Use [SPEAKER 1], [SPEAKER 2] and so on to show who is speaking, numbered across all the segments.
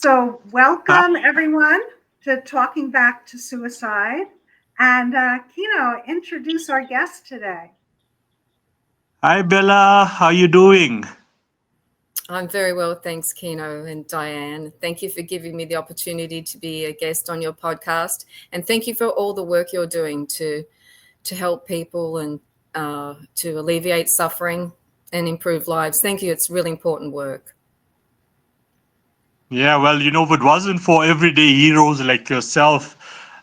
[SPEAKER 1] So,
[SPEAKER 2] Hi,
[SPEAKER 1] welcome everyone to Talking Back to Suicide. And Kino, introduce our guest today.
[SPEAKER 2] hi Bella, how you doing?
[SPEAKER 3] I'm very well, thanks, Kino and Diane. Thank you for giving me the opportunity to be a guest on your podcast, and thank you for all the work you're doing to help people and to alleviate suffering and improve lives. Thank you. It's really important work.
[SPEAKER 2] Yeah, well, if it wasn't for everyday heroes like yourself,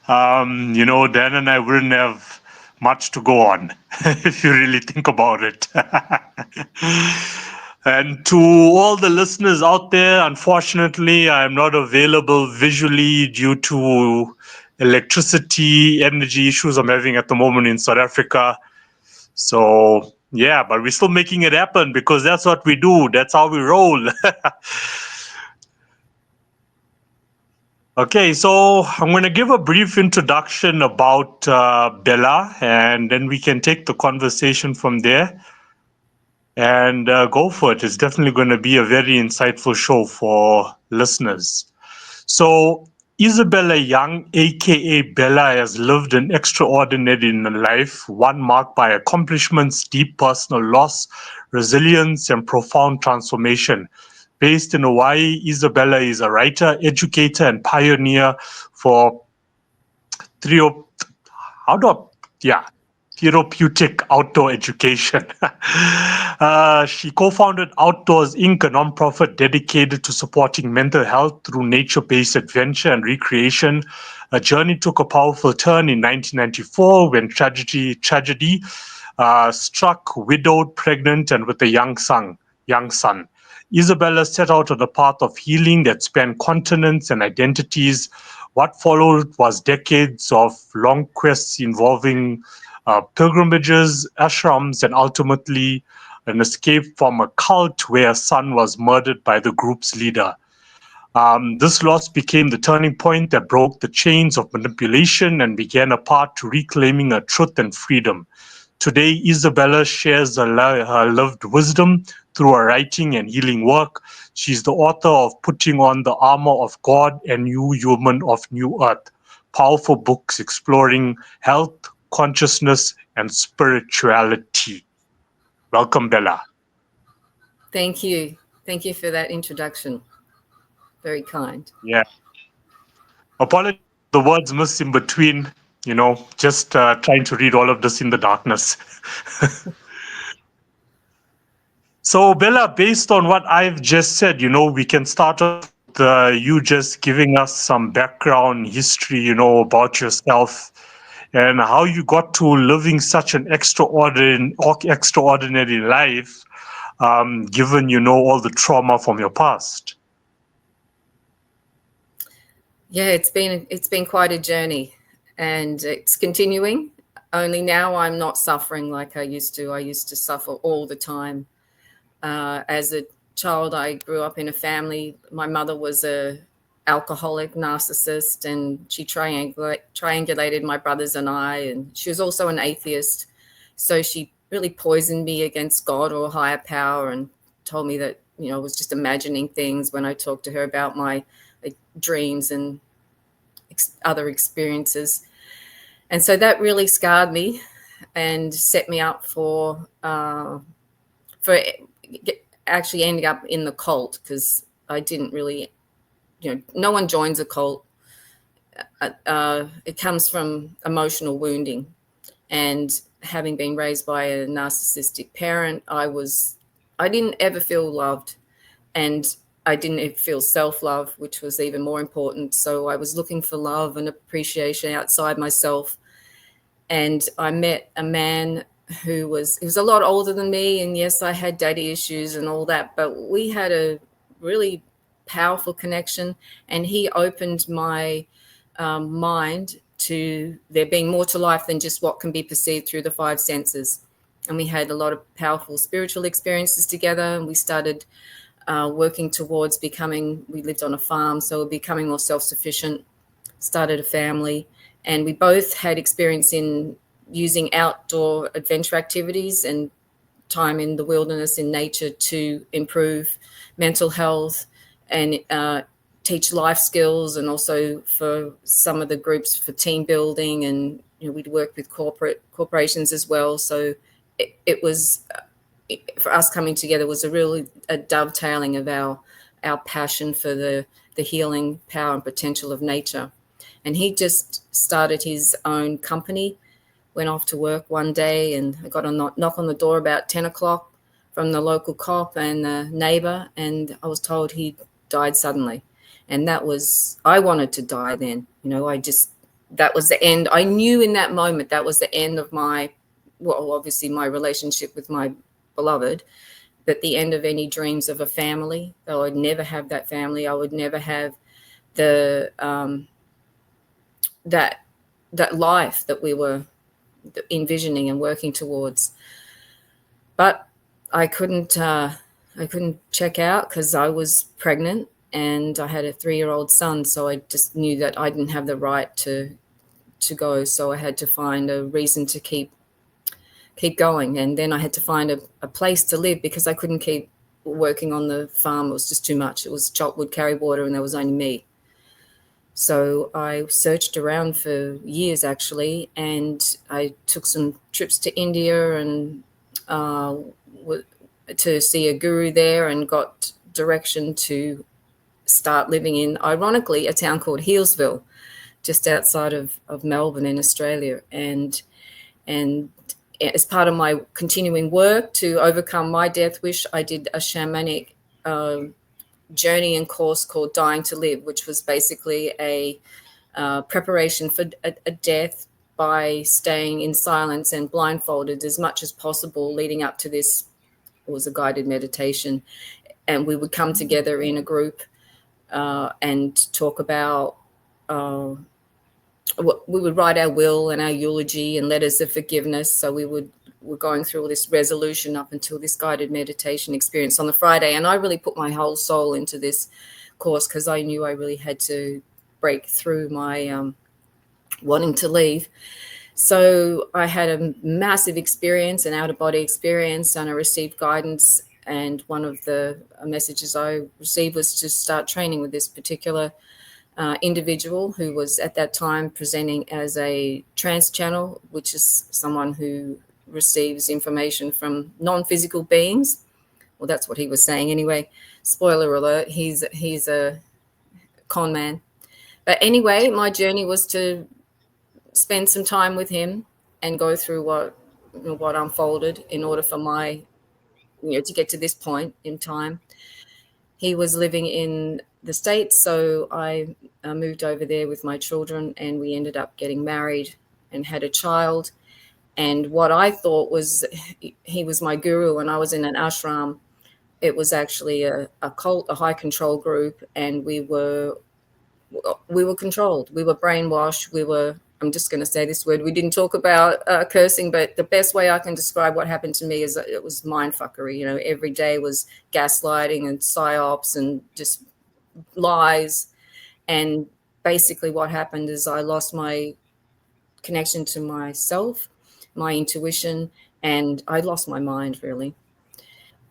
[SPEAKER 2] Dan and I wouldn't have much to go on, if you really think about it. And to all the listeners out there, unfortunately, I'm not available visually due to electricity, energy issues I'm having at the moment in South Africa. So, yeah, but we're still making it happen because that's what we do. That's how we roll. Okay, so I'm going to give a brief introduction about Bella, and then we can take the conversation from there and go for it. It's definitely going to be a very insightful show for listeners. So, Isabella Young, aka Bella, has lived an extraordinary life, one marked by accomplishments, deep personal loss, resilience, and profound transformation. Based in Hawaii, Isabella is a writer, educator, and pioneer for trio. How do I, yeah, therapeutic outdoor education. She co-founded Outdoors Inc., a nonprofit dedicated to supporting mental health through nature-based adventure and recreation. A journey took a powerful turn in 1994 when tragedy struck, widowed, pregnant, and with a young son. Isabella set out on a path of healing that spanned continents and identities. What followed was decades of long quests involving pilgrimages, ashrams, and ultimately an escape from a cult where a son was murdered by the group's leader. This loss became the turning point that broke the chains of manipulation and began a path to reclaiming her truth and freedom. Today, Isabella shares her loved wisdom through her writing and healing work. She's the author of Putting on the Armor of God and New Human of New Earth, powerful books exploring health, consciousness, and spirituality. Welcome, Bella.
[SPEAKER 3] Thank you. Thank you for that introduction. Very kind.
[SPEAKER 2] Yeah. Apologies for the words missed in between, just trying to read all of this in the darkness. So, Bella, based on what I've just said, we can start off with you just giving us some background history, about yourself and how you got to living such an extraordinary life, given, all the trauma from your past.
[SPEAKER 3] Yeah, it's been quite a journey, and it's continuing. Only now I'm not suffering like I used to. I used to suffer all the time. As a child, I grew up in a family. My mother was a alcoholic narcissist, and she triangulated my brothers and I, and she was also an atheist. So she really poisoned me against God or higher power, and told me that I was just imagining things when I talked to her about my dreams and other experiences. And so that really scarred me and set me up for actually ending up in the cult, because I didn't really, no one joins a cult. It comes from emotional wounding, and having been raised by a narcissistic parent, I didn't ever feel loved, and I didn't feel self-love, which was even more important. So I was looking for love and appreciation outside myself. And I met a man he was a lot older than me. And yes, I had daddy issues and all that, but we had a really powerful connection. And he opened my mind to there being more to life than just what can be perceived through the five senses. And we had a lot of powerful spiritual experiences together. And we started working towards we lived on a farm, so becoming more self-sufficient, started a family. And we both had experience in using outdoor adventure activities and time in the wilderness in nature to improve mental health and teach life skills, and also for some of the groups for team building, and we'd work with corporations as well. So it was for us coming together was a dovetailing of our passion for the healing power and potential of nature. And he just started his own company, went off to work one day, and I got a knock on the door about 10 o'clock from the local cop and the neighbor, and I was told he died suddenly. And I wanted to die then. That was the end. I knew in that moment that was the end of obviously my relationship with my beloved, but the end of any dreams of a family. I would never have that family. I would never have the that life that we were envisioning and working towards. But I couldn't check out because I was pregnant and I had a 3-year-old son. So I just knew that I didn't have the right to go. So I had to find a reason to keep going. And then I had to find a place to live because I couldn't keep working on the farm. It was just too much. It was chop wood, carry water, and there was only me. So I searched around for years, actually, and I took some trips to India and to see a guru there, and got direction to start living in, ironically, a town called Healesville, just outside of Melbourne in Australia. And as part of my continuing work to overcome my death wish, I did a shamanic journey and course called Dying to Live, which was basically a preparation for a death by staying in silence and blindfolded as much as possible leading up to this. It was a guided meditation, and we would come together in a group and talk about we would write our will and our eulogy and letters of forgiveness. So we're going through all this resolution up until this guided meditation experience on the Friday. And I really put my whole soul into this course because I knew I really had to break through my wanting to leave. So I had a massive experience, an out-of-body experience, and I received guidance. And one of the messages I received was to start training with this particular individual who was at that time presenting as a trance channel, which is someone who receives information from non-physical beings. Well, that's what he was saying anyway. Spoiler alert, he's a con man. But anyway, my journey was to spend some time with him and go through what unfolded in order for my, to get to this point in time. He was living in the States, so I moved over there with my children, and we ended up getting married and had a child. And what I thought was he was my guru and I was in an ashram, it was actually a cult, a high control group, and we were controlled. We were brainwashed. I'm just going to say this word. We didn't talk about cursing, but the best way I can describe what happened to me is that it was mind fuckery. Every day was gaslighting and psyops and just lies. And basically what happened is I lost my connection to myself, my intuition, and I lost my mind, really.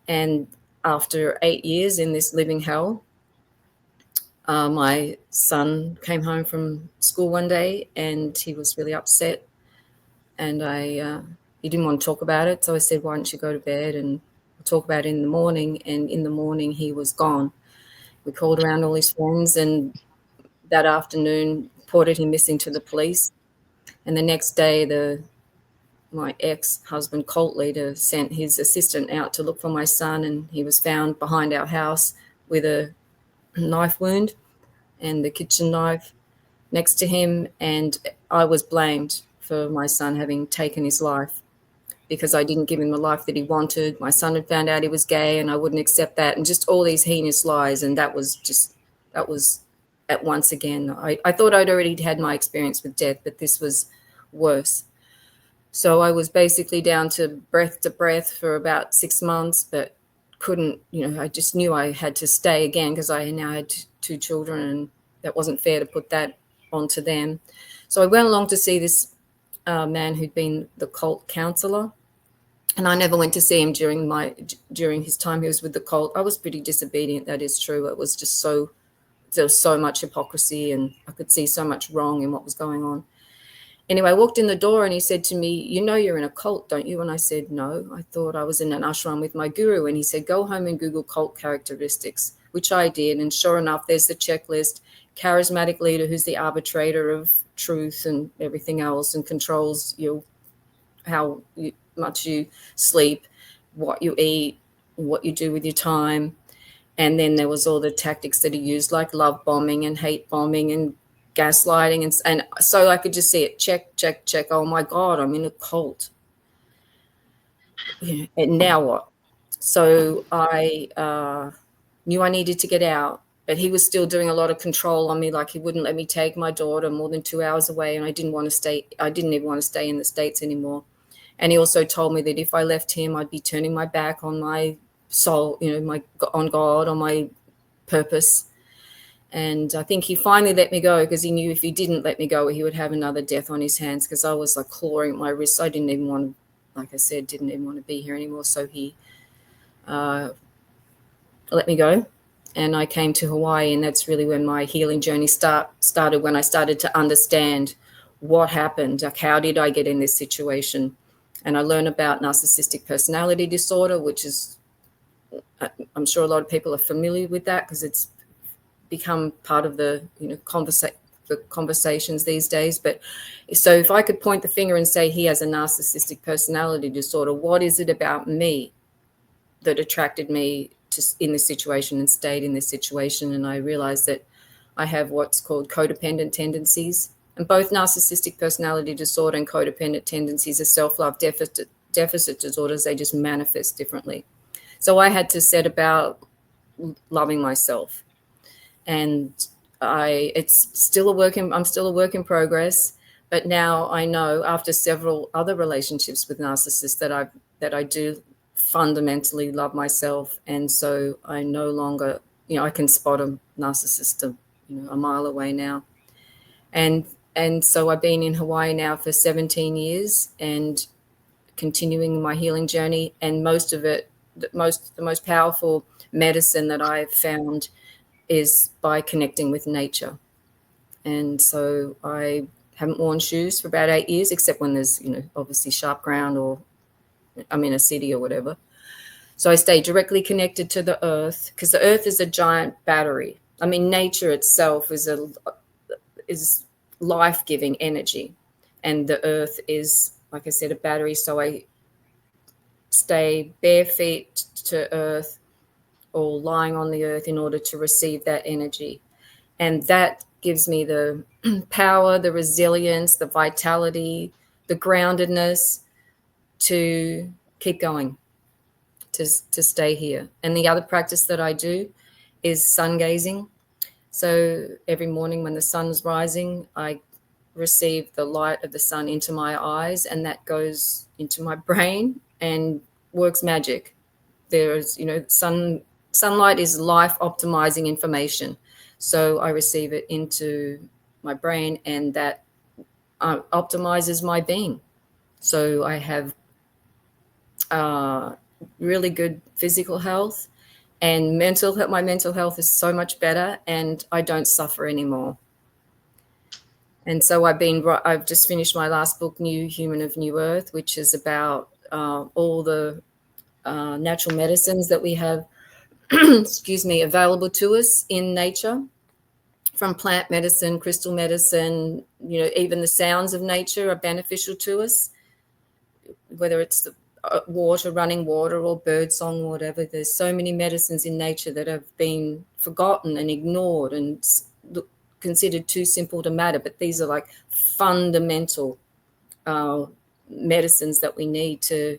[SPEAKER 3] And after 8 years in this living hell, my son came home from school one day and he was really upset, and he didn't want to talk about it. So I said, why don't you go to bed and we'll talk about it in the morning? And in the morning he was gone. We called around all his friends, and that afternoon reported him missing to the police. And the next day my ex-husband cult leader sent his assistant out to look for my son, and he was found behind our house with a knife wound and the kitchen knife next to him. And I was blamed for my son having taken his life because I didn't give him the life that he wanted. My son had found out he was gay and I wouldn't accept that, and just all these heinous lies. And that was at once again, I thought I'd already had my experience with death, but this was worse. So I was basically down to breath for about 6 months, but couldn't, I just knew I had to stay again because I now had 2 children, and that wasn't fair to put that onto them. So I went along to see this man who'd been the cult counselor, and I never went to see him during his time he was with the cult. I was pretty disobedient, that is true. It was just so there was so much hypocrisy, and I could see so much wrong in what was going on. Anyway, I walked in the door and he said to me, "You know you're in a cult, don't you?" And I said, "No, I thought I was in an ashram with my guru." And he said, "Go home and Google cult characteristics," which I did. And sure enough, there's the checklist: charismatic leader who's the arbitrator of truth and everything else and controls how much you sleep, what you eat, what you do with your time. And then there was all the tactics that he used, like love bombing and hate bombing and gaslighting. And so I could just see it, check, check, check. Oh my God, I'm in a cult. Yeah. And now what? So I knew I needed to get out, but he was still doing a lot of control on me. Like he wouldn't let me take my daughter more than 2 hours away. And I didn't even want to stay in the States anymore. And he also told me that if I left him, I'd be turning my back on my soul, on God, on my purpose. And I think he finally let me go because he knew if he didn't let me go, he would have another death on his hands, because I was like clawing at my wrists. I didn't even want to, like I said, didn't even want to be here anymore. So he let me go. And I came to Hawaii, and that's really when my healing journey started, when I started to understand what happened. Like, how did I get in this situation? And I learned about narcissistic personality disorder, which is, I'm sure a lot of people are familiar with that because it's become part of the conversations these days. But so if I could point the finger and say he has a narcissistic personality disorder, what is it about me that attracted me to in this situation and stayed in this situation? And I realized that I have what's called codependent tendencies. And both narcissistic personality disorder and codependent tendencies are self-love deficit disorders. They just manifest differently. So I had to set about loving myself. And I'm still a work in progress. But now I know, after several other relationships with narcissists, that I do fundamentally love myself. And so I no longer, I can spot a narcissist a mile away now. And so I've been in Hawaii now for 17 years and continuing my healing journey. And most of it, the most powerful medicine that I've found is by connecting with nature. And so I haven't worn shoes for about 8 years, except when there's, obviously sharp ground or I'm in a city or whatever. So I stay directly connected to the earth, because the earth is a giant battery. I mean, nature itself is life-giving energy, and the earth is, like I said, a battery. So I stay bare feet to earth or lying on the earth in order to receive that energy. And that gives me the power, the resilience, the vitality, the groundedness to keep going, to stay here. And the other practice that I do is sun gazing. So every morning when the sun's rising, I receive the light of the sun into my eyes, and that goes into my brain and works magic. There's, sunlight is life optimizing information. So I receive it into my brain, and that optimizes my being. So I have really good physical health, and my mental health is so much better, and I don't suffer anymore. And so I've just finished my last book, New Human of New Earth, which is about all the natural medicines that we have, available to us in nature, from plant medicine, crystal medicine, even the sounds of nature are beneficial to us, whether it's the running water or bird song or whatever. There's so many medicines in nature that have been forgotten and ignored and considered too simple to matter. But these are like fundamental medicines that we need to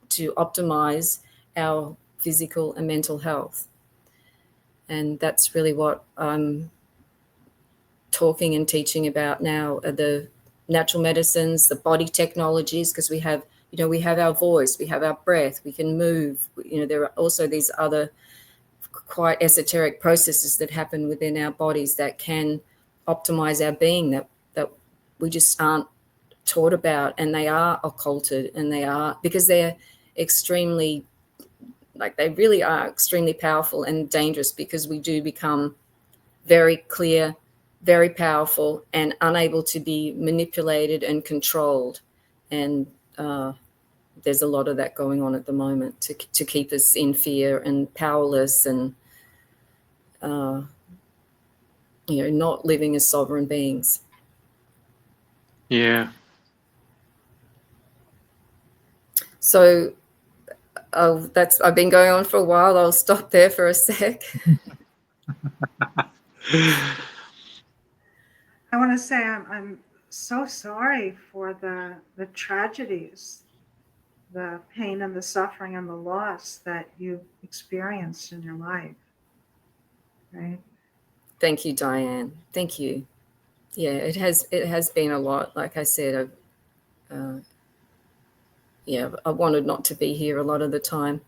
[SPEAKER 3] optimize our physical and mental health. And that's really what I'm talking and teaching about now, are the natural medicines, the body technologies, because we have our voice, we have our breath, we can move. There are also these other quite esoteric processes that happen within our bodies that can optimize our being that we just aren't taught about, and they are occulted, and they are, because they're extremely, they really are extremely powerful and dangerous, because we do become very clear, very powerful, and unable to be manipulated and controlled. And there's a lot of that going on at the moment to keep us in fear and powerless and, not living as sovereign beings.
[SPEAKER 2] Yeah.
[SPEAKER 3] So I've been going on for a while. I'll stop there for a sec.
[SPEAKER 1] I want to say I'm so sorry for the tragedies, the pain and the suffering and the loss that you've experienced in your life. Right?
[SPEAKER 3] Thank you, Diane. Thank you. Yeah, it has been a lot. Like I said, I wanted not to be here a lot of the time,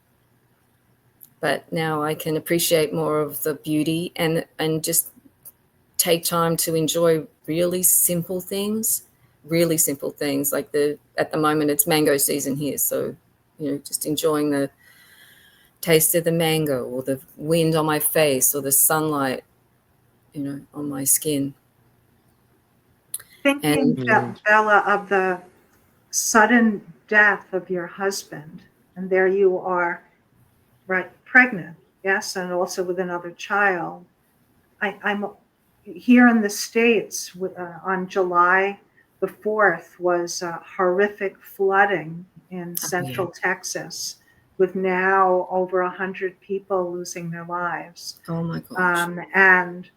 [SPEAKER 3] but now I can appreciate more of the beauty and just take time to enjoy really simple things. Like at the moment it's mango season here, so just enjoying the taste of the mango or the wind on my face or the sunlight on my skin.
[SPEAKER 1] Thinking, Bella, of the sudden death of your husband, and there you are, right, pregnant, yes, and also with another child. I'm here in the States on July the 4th was horrific flooding in central Texas, with now over 100 people losing their lives.
[SPEAKER 3] Oh my gosh.
[SPEAKER 1] And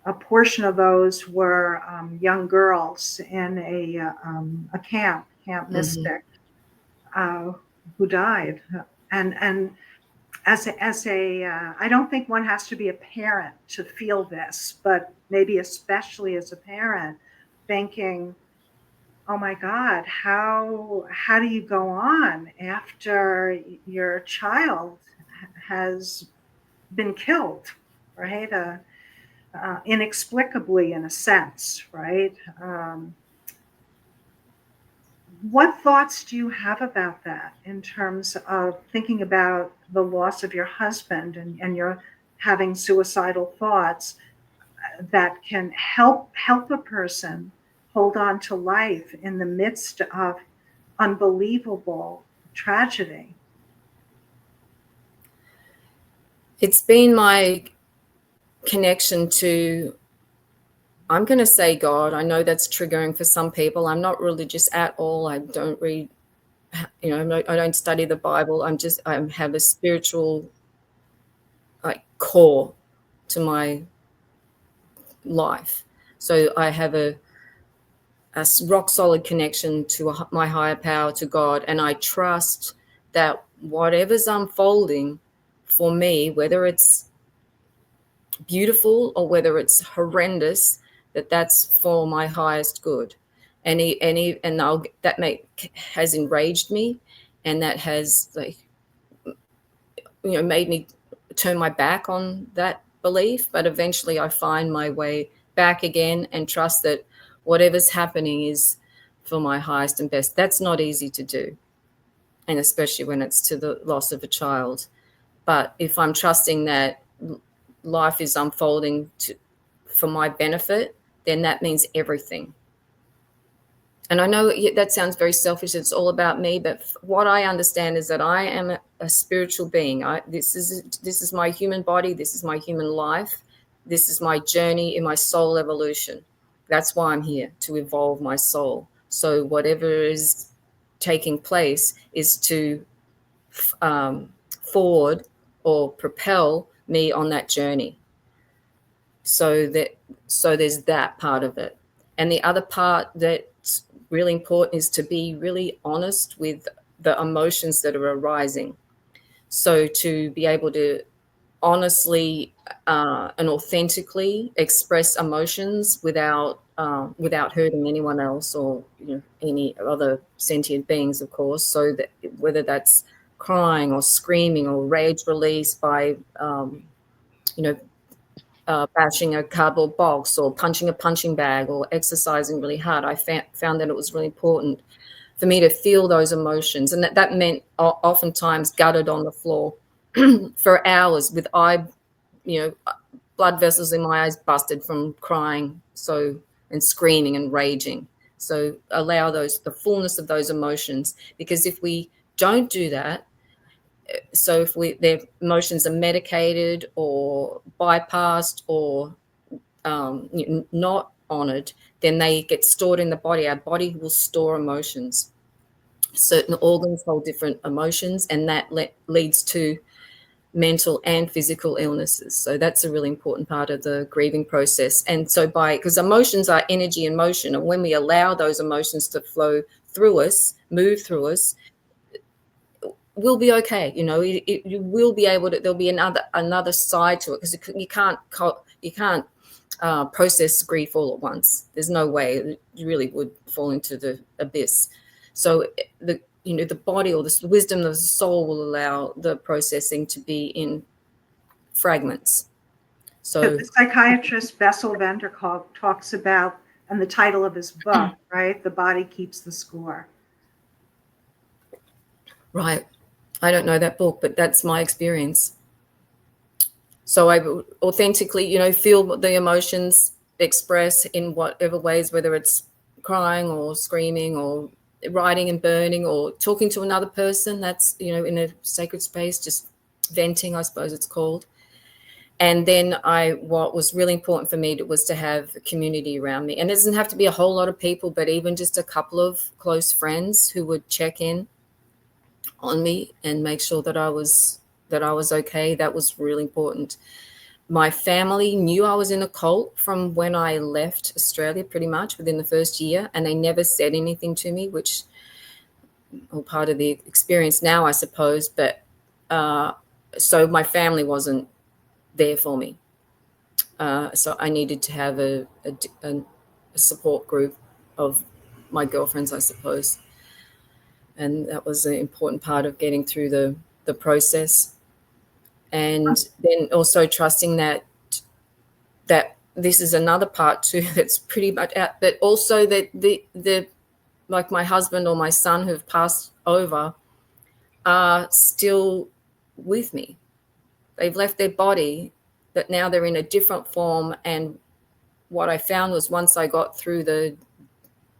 [SPEAKER 1] a portion of those were young girls in a Camp Mystic, who died. And as a I don't think one has to be a parent to feel this, but maybe especially as a parent, thinking, oh my God, how do you go on after your child has been killed, right? Inexplicably, in a sense, right? What thoughts do you have about that in terms of thinking about the loss of your husband and your having suicidal thoughts that can help a person hold on to life in the midst of unbelievable tragedy?
[SPEAKER 3] It's been my connection to, I'm going to say God. I know that's triggering for some people. I'm not religious at all. I don't read, I don't study the Bible. I have a spiritual core to my life. So I have a rock solid connection to my higher power, to God. And I trust that whatever's unfolding for me, whether it's beautiful or whether it's horrendous, that's for my highest good. And has enraged me, and that has made me turn my back on that belief. But eventually I find my way back again and trust that whatever's happening is for my highest and best. That's not easy to do, and especially when it's to the loss of a child. But if I'm trusting that life is unfolding for my benefit, then that means everything. And I know that sounds very selfish. It's all about me. But what I understand is that I am a spiritual being. This is my human body. This is my human life. This is my journey in my soul evolution. That's why I'm here, to evolve my soul. So whatever is taking place is to forward or propel me on that journey. So there's that part of it. And the other part that's really important is to be really honest with the emotions that are arising. So to be able to honestly and authentically express emotions without hurting anyone else or any other sentient beings, of course. So that whether that's crying or screaming or rage release by bashing a cardboard box or punching a punching bag or exercising really hard, I found that it was really important for me to feel those emotions. And that meant oftentimes gutted on the floor for hours with blood vessels in my eyes busted from crying, and screaming and raging. So allow the fullness of those emotions, because if we don't do that, so if their emotions are medicated or bypassed or not honored, then they get stored in the body. Our body will store emotions. Certain organs hold different emotions, and that leads to mental and physical illnesses. So that's a really important part of the grieving process. And so because emotions are energy in motion, and when we allow those emotions to flow through us, move through us, we'll be okay. You will be able to, there'll be another side to it, because you can't process grief all at once. There's no way. You really would fall into the abyss. So the body, or the wisdom of the soul, will allow the processing to be in fragments. So
[SPEAKER 1] the psychiatrist Bessel van der Kolk talks about, and the title of his book, right? The Body Keeps the Score.
[SPEAKER 3] Right. I don't know that book, but that's my experience. So I authentically, feel the emotions, express in whatever ways, whether it's crying or screaming or writing and burning or talking to another person. That's, in a sacred space, just venting, I suppose it's called. And then what was really important for me was to have a community around me. And it doesn't have to be a whole lot of people, but even just a couple of close friends who would check in on me and make sure that I was okay. That was really important. My family knew I was in a cult from when I left Australia, pretty much within the first year, and they never said anything to me, which all part of the experience now, I suppose. But so my family wasn't there for me. So I needed to have a support group of my girlfriends, I suppose. And that was an important part of getting through the process. And then also trusting that this is another part too that's pretty much out, but also that the like my husband or my son who've passed over are still with me. They've left their body, but now they're in a different form. And what I found was, once I got through the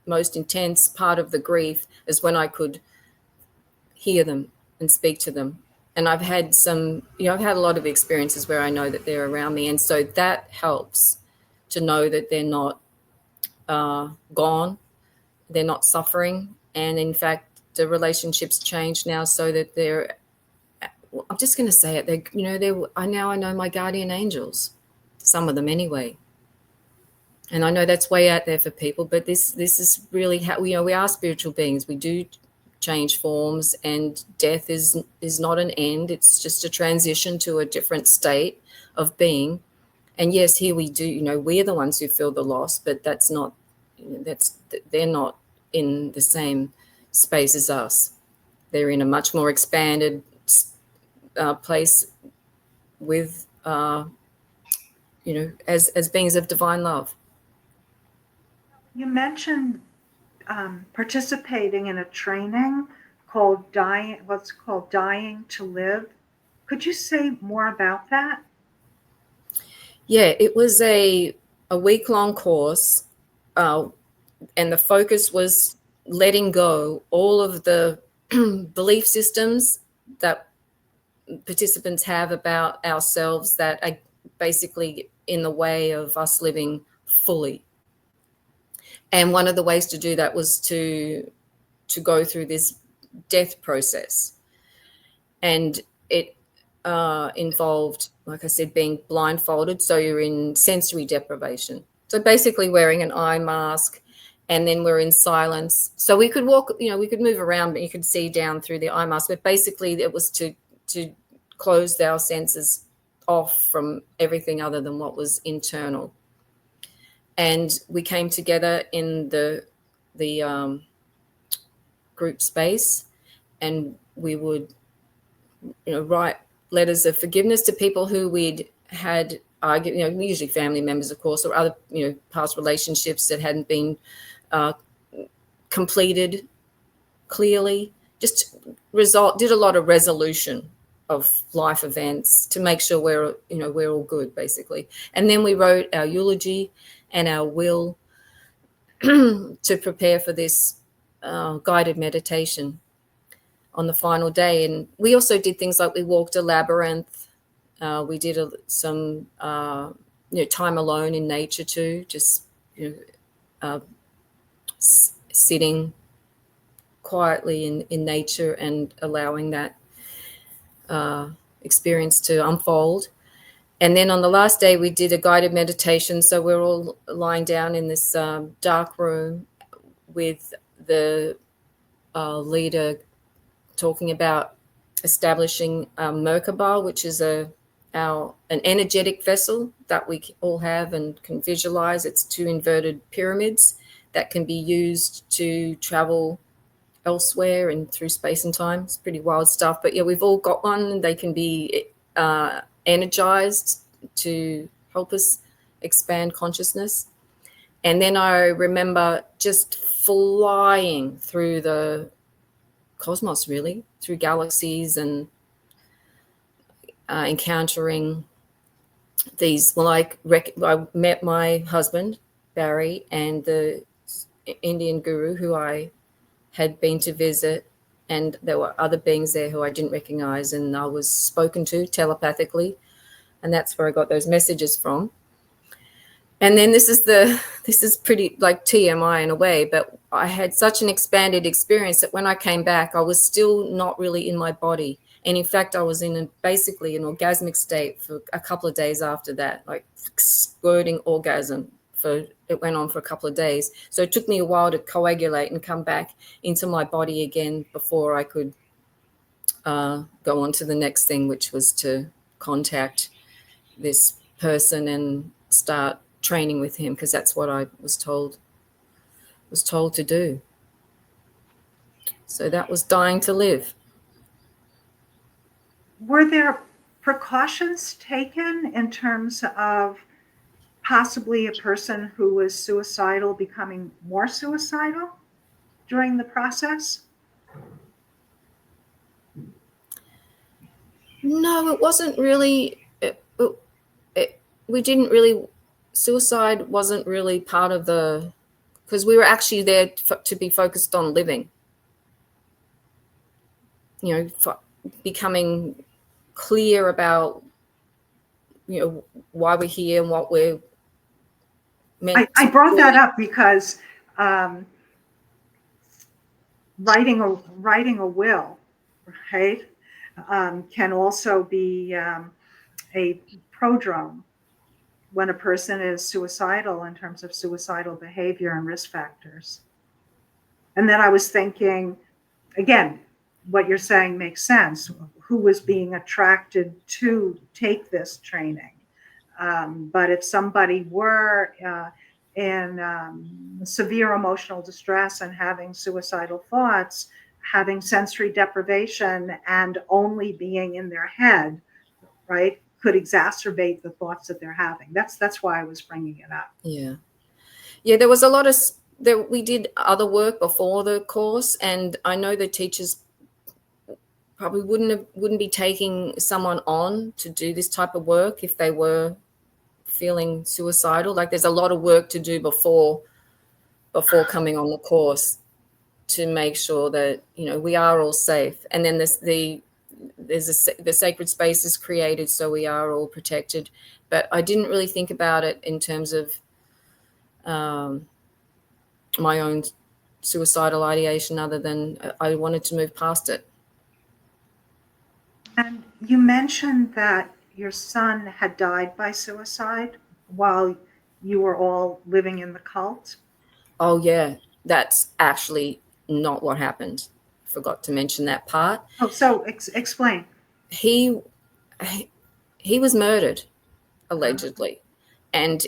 [SPEAKER 3] most intense part of the grief, is when I could hear them and speak to them. And I've had I've had a lot of experiences where I know that they're around me. And so that helps to know that they're not gone, they're not suffering. And in fact, the relationships change now so that I'm just going to say it, I know my guardian angels, some of them anyway. And I know that's way out there for people, but this is really how, we are spiritual beings. We do change forms, and death is not an end. It's just a transition to a different state of being. And yes, here we do, we're the ones who feel the loss, but that's not, they're not in the same space as us. They're in a much more expanded place with, as beings of divine love.
[SPEAKER 1] You mentioned participating in a training called Dying to Live. Could you say more about that?
[SPEAKER 3] Yeah, it was a week-long course, and the focus was letting go all of the belief systems that participants have about ourselves that are basically in the way of us living fully. And one of the ways to do that was to go through this death process. And it involved, like I said, being blindfolded. So you're in sensory deprivation. So basically wearing an eye mask, and then we're in silence. So we could walk, we could move around, but you could see down through the eye mask. But basically it was to close our senses off from everything other than what was internal. And we came together in the group space, and we would, write letters of forgiveness to people who we'd had argued, usually family members, of course, or other, past relationships that hadn't been completed clearly. Just did a lot of resolution of life events to make sure we're all good, basically. And then we wrote our eulogy and our will to prepare for this guided meditation on the final day. And we also did things like we walked a labyrinth. We did some time alone in nature too, just sitting quietly in nature and allowing that experience to unfold. And then on the last day, we did a guided meditation. So we're all lying down in this dark room with the leader talking about establishing Merkaba, which is an energetic vessel that we all have and can visualize. It's 2 inverted pyramids that can be used to travel elsewhere and through space and time. It's pretty wild stuff. But yeah, we've all got one. They can be energized to help us expand consciousness. And then I remember just flying through the cosmos, really, through galaxies, and encountering these. Well, I met my husband, Barry, and the Indian guru who I had been to visit, and there were other beings there who I didn't recognize, and I was spoken to telepathically, and that's where I got those messages from. And then this is pretty like TMI in a way, but I had such an expanded experience that when I came back, I was still not really in my body. And in fact, I was in basically an orgasmic state for a couple of days after that, like squirting orgasm. It went on for a couple of days. So it took me a while to coagulate and come back into my body again before I could go on to the next thing, which was to contact this person and start training with him, because that's what I was told to do. So that was dying to live.
[SPEAKER 1] Were there precautions taken in terms of possibly a person who was suicidal becoming more suicidal during the process?
[SPEAKER 3] No, it wasn't really. We didn't really. Suicide wasn't really part of because we were actually there to be focused on living. Becoming clear about why we're here and what we're meant.
[SPEAKER 1] I brought that up because writing a will, right, can also be a prodrome when a person is suicidal in terms of suicidal behavior and risk factors. And then I was thinking, again, what you're saying makes sense. Who was being attracted to take this training? But if somebody were in severe emotional distress and having suicidal thoughts, having sensory deprivation and only being in their head, right, could exacerbate the thoughts that they're having. That's why I was bringing it up.
[SPEAKER 3] Yeah, there was a lot of we did other work before the course, and I know the teachers probably wouldn't be taking someone on to do this type of work if they were feeling suicidal. Like there's a lot of work to do before coming on the course to make sure that we are all safe. And then the sacred space is created so we are all protected. But I didn't really think about it in terms of my own suicidal ideation, other than I wanted to move past it.
[SPEAKER 1] And you mentioned that your son had died by suicide while you were all living in the cult.
[SPEAKER 3] Oh yeah, that's actually not what happened. Forgot to mention that part.
[SPEAKER 1] Oh, so explain.
[SPEAKER 3] He was murdered, allegedly, and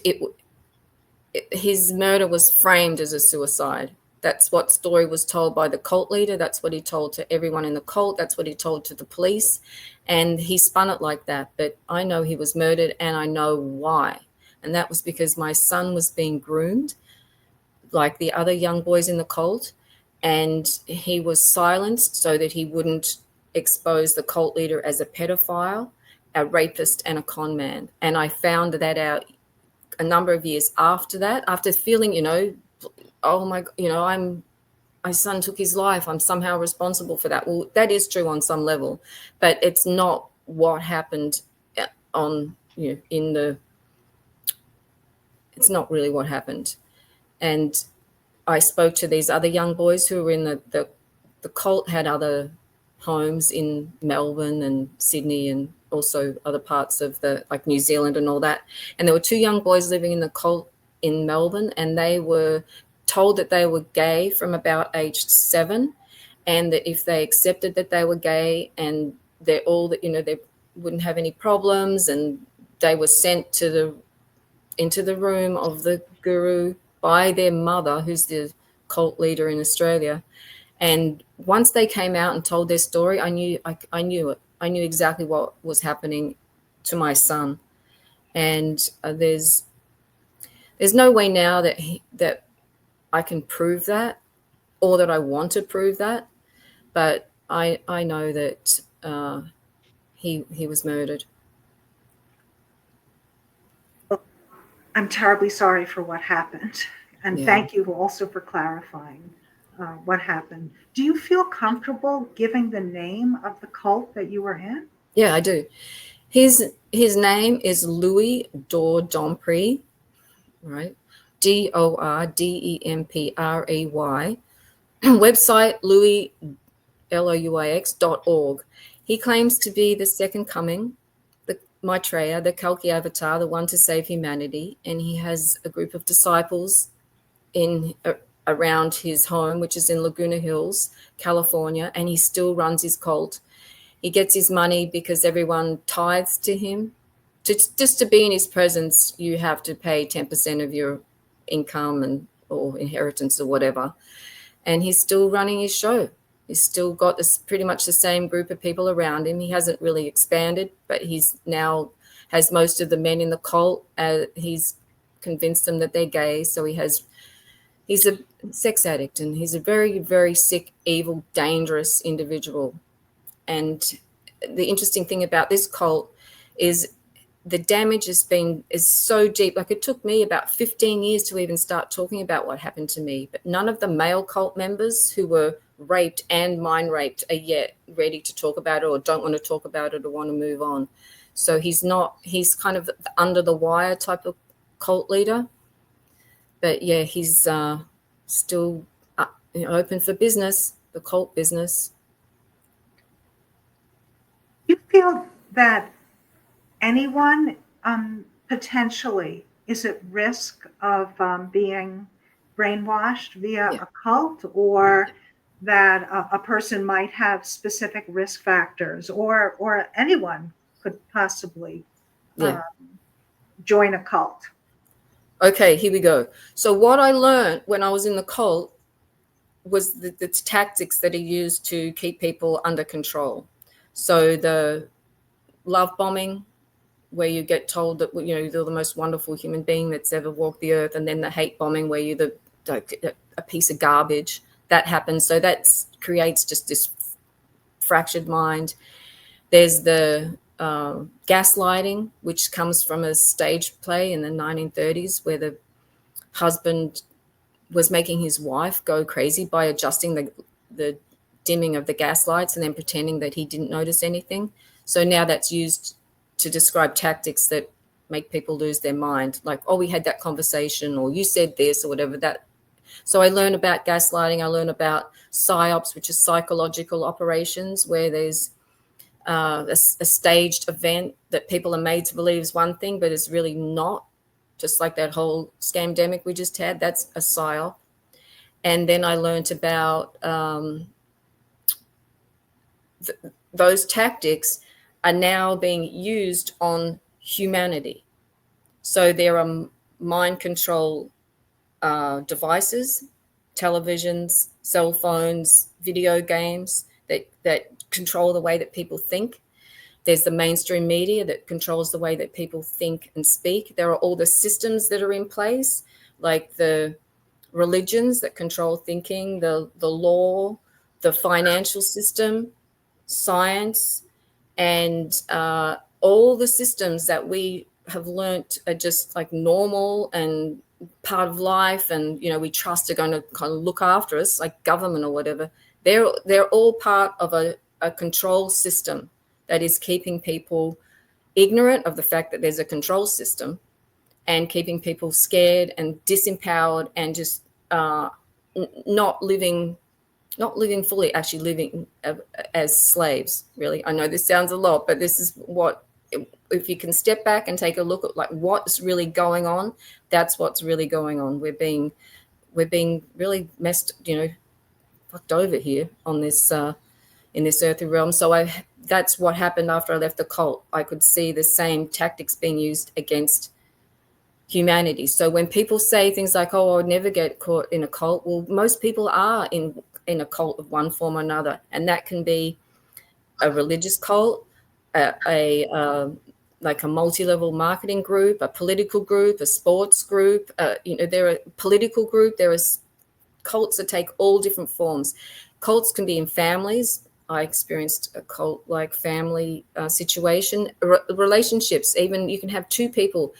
[SPEAKER 3] his murder was framed as a suicide. That's what story was told by the cult leader. That's what he told to everyone in the cult. That's what he told to the police, and he spun it like that. But I know he was murdered, and I know why. And that was because my son was being groomed like the other young boys in the cult, and he was silenced so that he wouldn't exposed the cult leader as a pedophile, a rapist, and a con man. And I found that out a number of years after that, after feeling, oh my, my son took his life, I'm somehow responsible for that. Well, that is true on some level, but it's not what happened it's not really what happened. And I spoke to these other young boys who were in the cult, had other homes in Melbourne and Sydney and also other parts of like New Zealand and all that. And there were two young boys living in the cult in Melbourne, and they were told that they were gay from about age 7, and that if they accepted that they were gay and they're all that, they wouldn't have any problems, and they were sent into the room of the guru by their mother, who's the cult leader in Australia. And once they came out and told their story, I knew it. I knew exactly what was happening to my son. And there's no way now that I can prove that, or that I want to prove that. But I know that he was murdered.
[SPEAKER 1] I'm terribly sorry for what happened. And thank you also for clarifying what happened. Do you feel comfortable giving the name of the cult that you were in?
[SPEAKER 3] Yeah, I do. His name is Louis Domprey, right? DORDEMPREY. Website louis.org. He claims to be the second coming, the Maitreya, the Kalki avatar, the one to save humanity, and he has a group of disciples around his home, which is in Laguna Hills, California, and he still runs his cult. He gets his money because everyone tithes to him. Just to be in his presence, you have to pay 10% of your income or inheritance or whatever. And he's still running his show. He's still got pretty much the same group of people around him. He hasn't really expanded, but he's now has most of the men in the cult. He's convinced them that they're gay. So he's a sex addict, and he's a very, very sick, evil, dangerous individual. And the interesting thing about this cult is the damage is so deep. Like, it took me about 15 years to even start talking about what happened to me. But none of the male cult members who were raped and mind raped are yet ready to talk about it, or don't want to talk about it, or want to move on. So he's kind of under the wire type of cult leader. But yeah, he's still open for business, the cult business.
[SPEAKER 1] You feel that anyone potentially is at risk of being brainwashed via a cult, or that a person might have specific risk factors, or anyone could possibly join a cult?
[SPEAKER 3] Okay, here we go. So what I learned when I was in the cult was the tactics that are used to keep people under control. So the love bombing, where you get told that you're the most wonderful human being that's ever walked the earth, and then the hate bombing, where you're a piece of garbage. That happens. So that creates just this fractured mind. There's the gaslighting, which comes from a stage play in the 1930s, where the husband was making his wife go crazy by adjusting the dimming of the gas lights and then pretending that he didn't notice anything. So now that's used to describe tactics that make people lose their mind, like, oh, we had that conversation, or you said this, or whatever that. So I learned about gaslighting. I learned about psyops, which is psychological operations, where there's a staged event that people are made to believe is one thing, but it's really not. Just like that whole scamdemic we just had, that's a psyop. And then I learned about those tactics are now being used on humanity. So there are mind control devices, televisions, cell phones, video games that control the way that people think. There's the mainstream media that controls the way that people think and speak. There are all the systems that are in place, like the religions that control thinking, the law, the financial system. science, and all the systems that we have learnt are just like normal and part of life, and we trust are going to kind of look after us, like government or whatever. They're all part of a control system that is keeping people ignorant of the fact that there's a control system, and keeping people scared and disempowered, and just not living fully, actually living as slaves, really. I know this sounds a lot, but this is what, if you can step back and take a look at like what's really going on, that's what's really going on. We're being really messed, fucked over here on this in this earthly realm. So that's what happened after I left the cult. I could see the same tactics being used against humanity. So when people say things like, "Oh, I would never get caught in a cult," well, most people are in a cult of one form or another, and that can be a religious cult, like a multi-level marketing group, a political group, a sports group. There are political group. There is cults that take all different forms. Cults can be in families. I experienced a cult-like family situation. Relationships, even you can have two people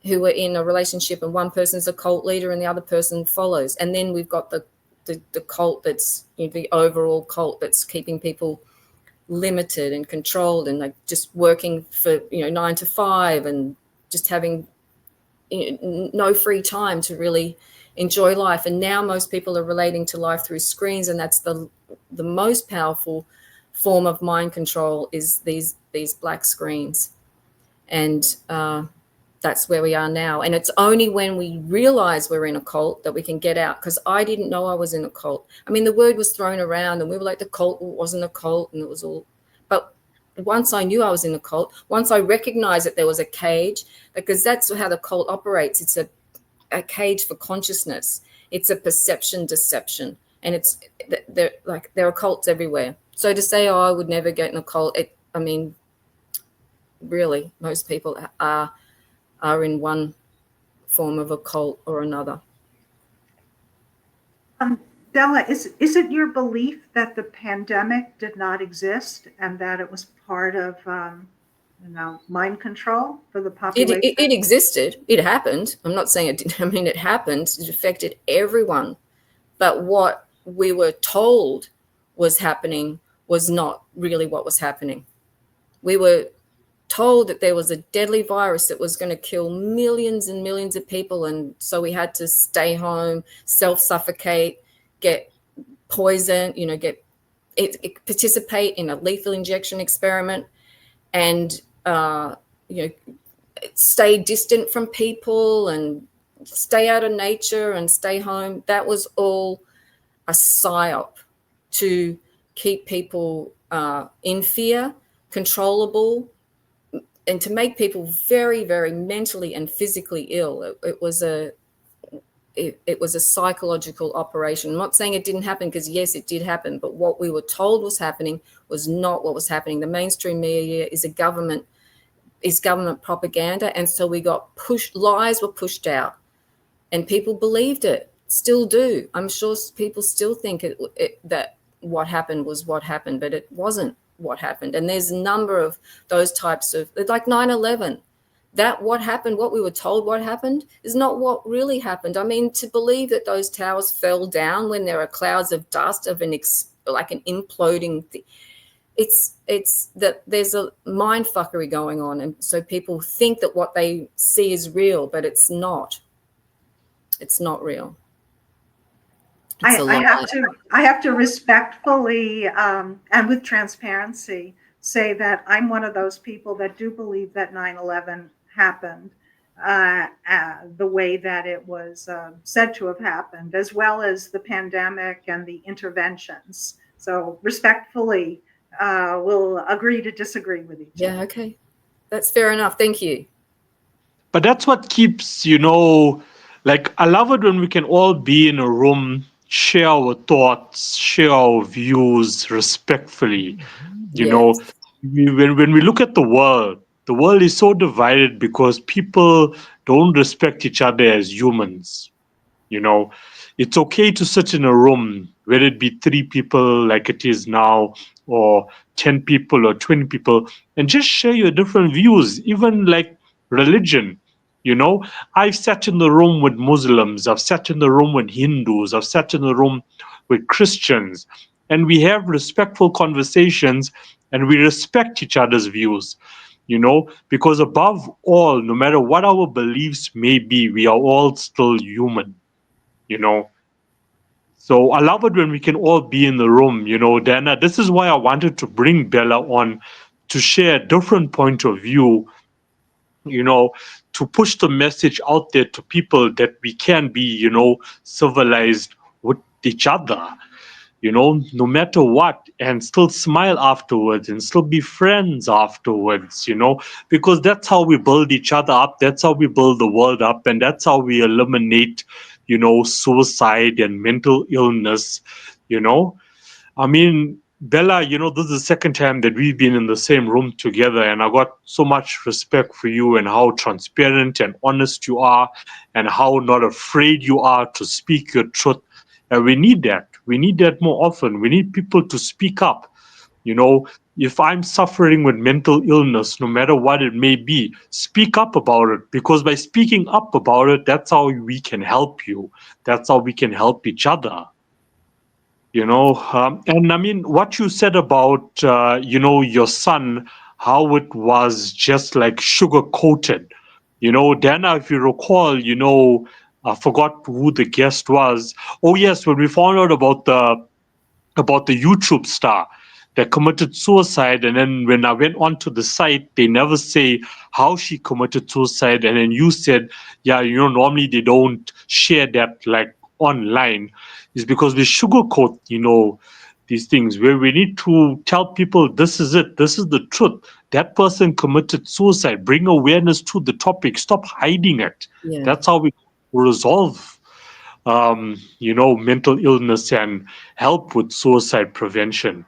[SPEAKER 3] who are in a relationship and one person's a cult leader and the other person follows. And then we've got the cult that's the overall cult that's keeping people limited and controlled, and like just working for 9 to 5 and just having no free time to really enjoy life. And now most people are relating to life through screens, and that's the most powerful form of mind control, is these black screens. And that's where we are now. And it's only when we realize we're in a cult that we can get out, because I didn't know I was in a cult. I mean, the word was thrown around and we were like, the cult wasn't a cult, and it was all. But once I knew I was in a cult, once I recognized that there was a cage, because that's how the cult operates. It's a cage for consciousness. It's a perception deception. And there are cults everywhere. So to say, oh, I would never get in a cult, I mean, really, most people are in one form of a cult or another.
[SPEAKER 1] Della, is it your belief that the pandemic did not exist and that it was part of mind control for the population?
[SPEAKER 3] It existed. It happened. I'm not saying it didn't. I mean, it happened. It affected everyone. But what we were told was happening was not really what was happening. We were told that there was a deadly virus that was going to kill millions and millions of people, and so we had to stay home, self-suffocate, get poisoned, participate in a lethal injection experiment, and stay distant from people and stay out of nature and stay home. That was all a psyop to keep people in fear, controllable, and to make people very, very mentally and physically ill. It was a psychological operation. I'm not saying it didn't happen, because yes, it did happen, but what we were told was happening was not what was happening. The mainstream media is government propaganda, and so we got lies were pushed out, and people believed it, still do. I'm sure people still think that what happened was what happened, but it wasn't what happened. And there's a number of those types of, like 9/11, that what happened, what we were told what happened, is not what really happened. I mean, to believe that those towers fell down when there are clouds of dust of an imploding thing, it's that there's a mind fuckery going on, and so people think that what they see is real, but it's not real.
[SPEAKER 1] I have to respectfully and with transparency say that I'm one of those people that do believe that 9/11 happened the way that it was said to have happened, as well as the pandemic and the interventions. So respectfully, we'll agree to disagree with each other.
[SPEAKER 3] Yeah, okay. That's fair enough. Thank you.
[SPEAKER 2] But that's what keeps, like, I love it when we can all be in a room, share our thoughts, share our views respectfully. When we look at the world is so divided because people don't respect each other as humans. You know, it's okay to sit in a room, whether it be 3 people like it is now, or 10 people or 20 people, and just share your different views, even like religion. You know, I've sat in the room with Muslims, I've sat in the room with Hindus, I've sat in the room with Christians, and we have respectful conversations and we respect each other's views, because above all, no matter what our beliefs may be, we are all still human, you know. So I love it when we can all be in the room, Dana. This is why I wanted to bring Bella on to share a different point of view, you know, to push the message out there to people that we can be, civilized with each other, no matter what, and still smile afterwards and still be friends afterwards, because that's how we build each other up. That's how we build the world up. And that's how we eliminate, suicide and mental illness, you know. I mean, Bella, this is the second time that we've been in the same room together, and I got so much respect for you and how transparent and honest you are, and how not afraid you are to speak your truth. And we need that. We need that more often. We need people to speak up. You know, if I'm suffering with mental illness, no matter what it may be, speak up about it, because by speaking up about it, that's how we can help you. That's how we can help each other. And I mean, what you said about, your son, how it was just like sugar coated. Dana, if you recall, I forgot who the guest was. Oh, yes, when we found out about the YouTube star that committed suicide. And then when I went onto the site, they never say how she committed suicide. And then you said, yeah, normally they don't share that like online. Is because we sugarcoat, these things where we need to tell people this is it, this is the truth. That person committed suicide. Bring awareness to the topic. Stop hiding it.
[SPEAKER 3] Yeah.
[SPEAKER 2] That's how we resolve mental illness and help with suicide prevention.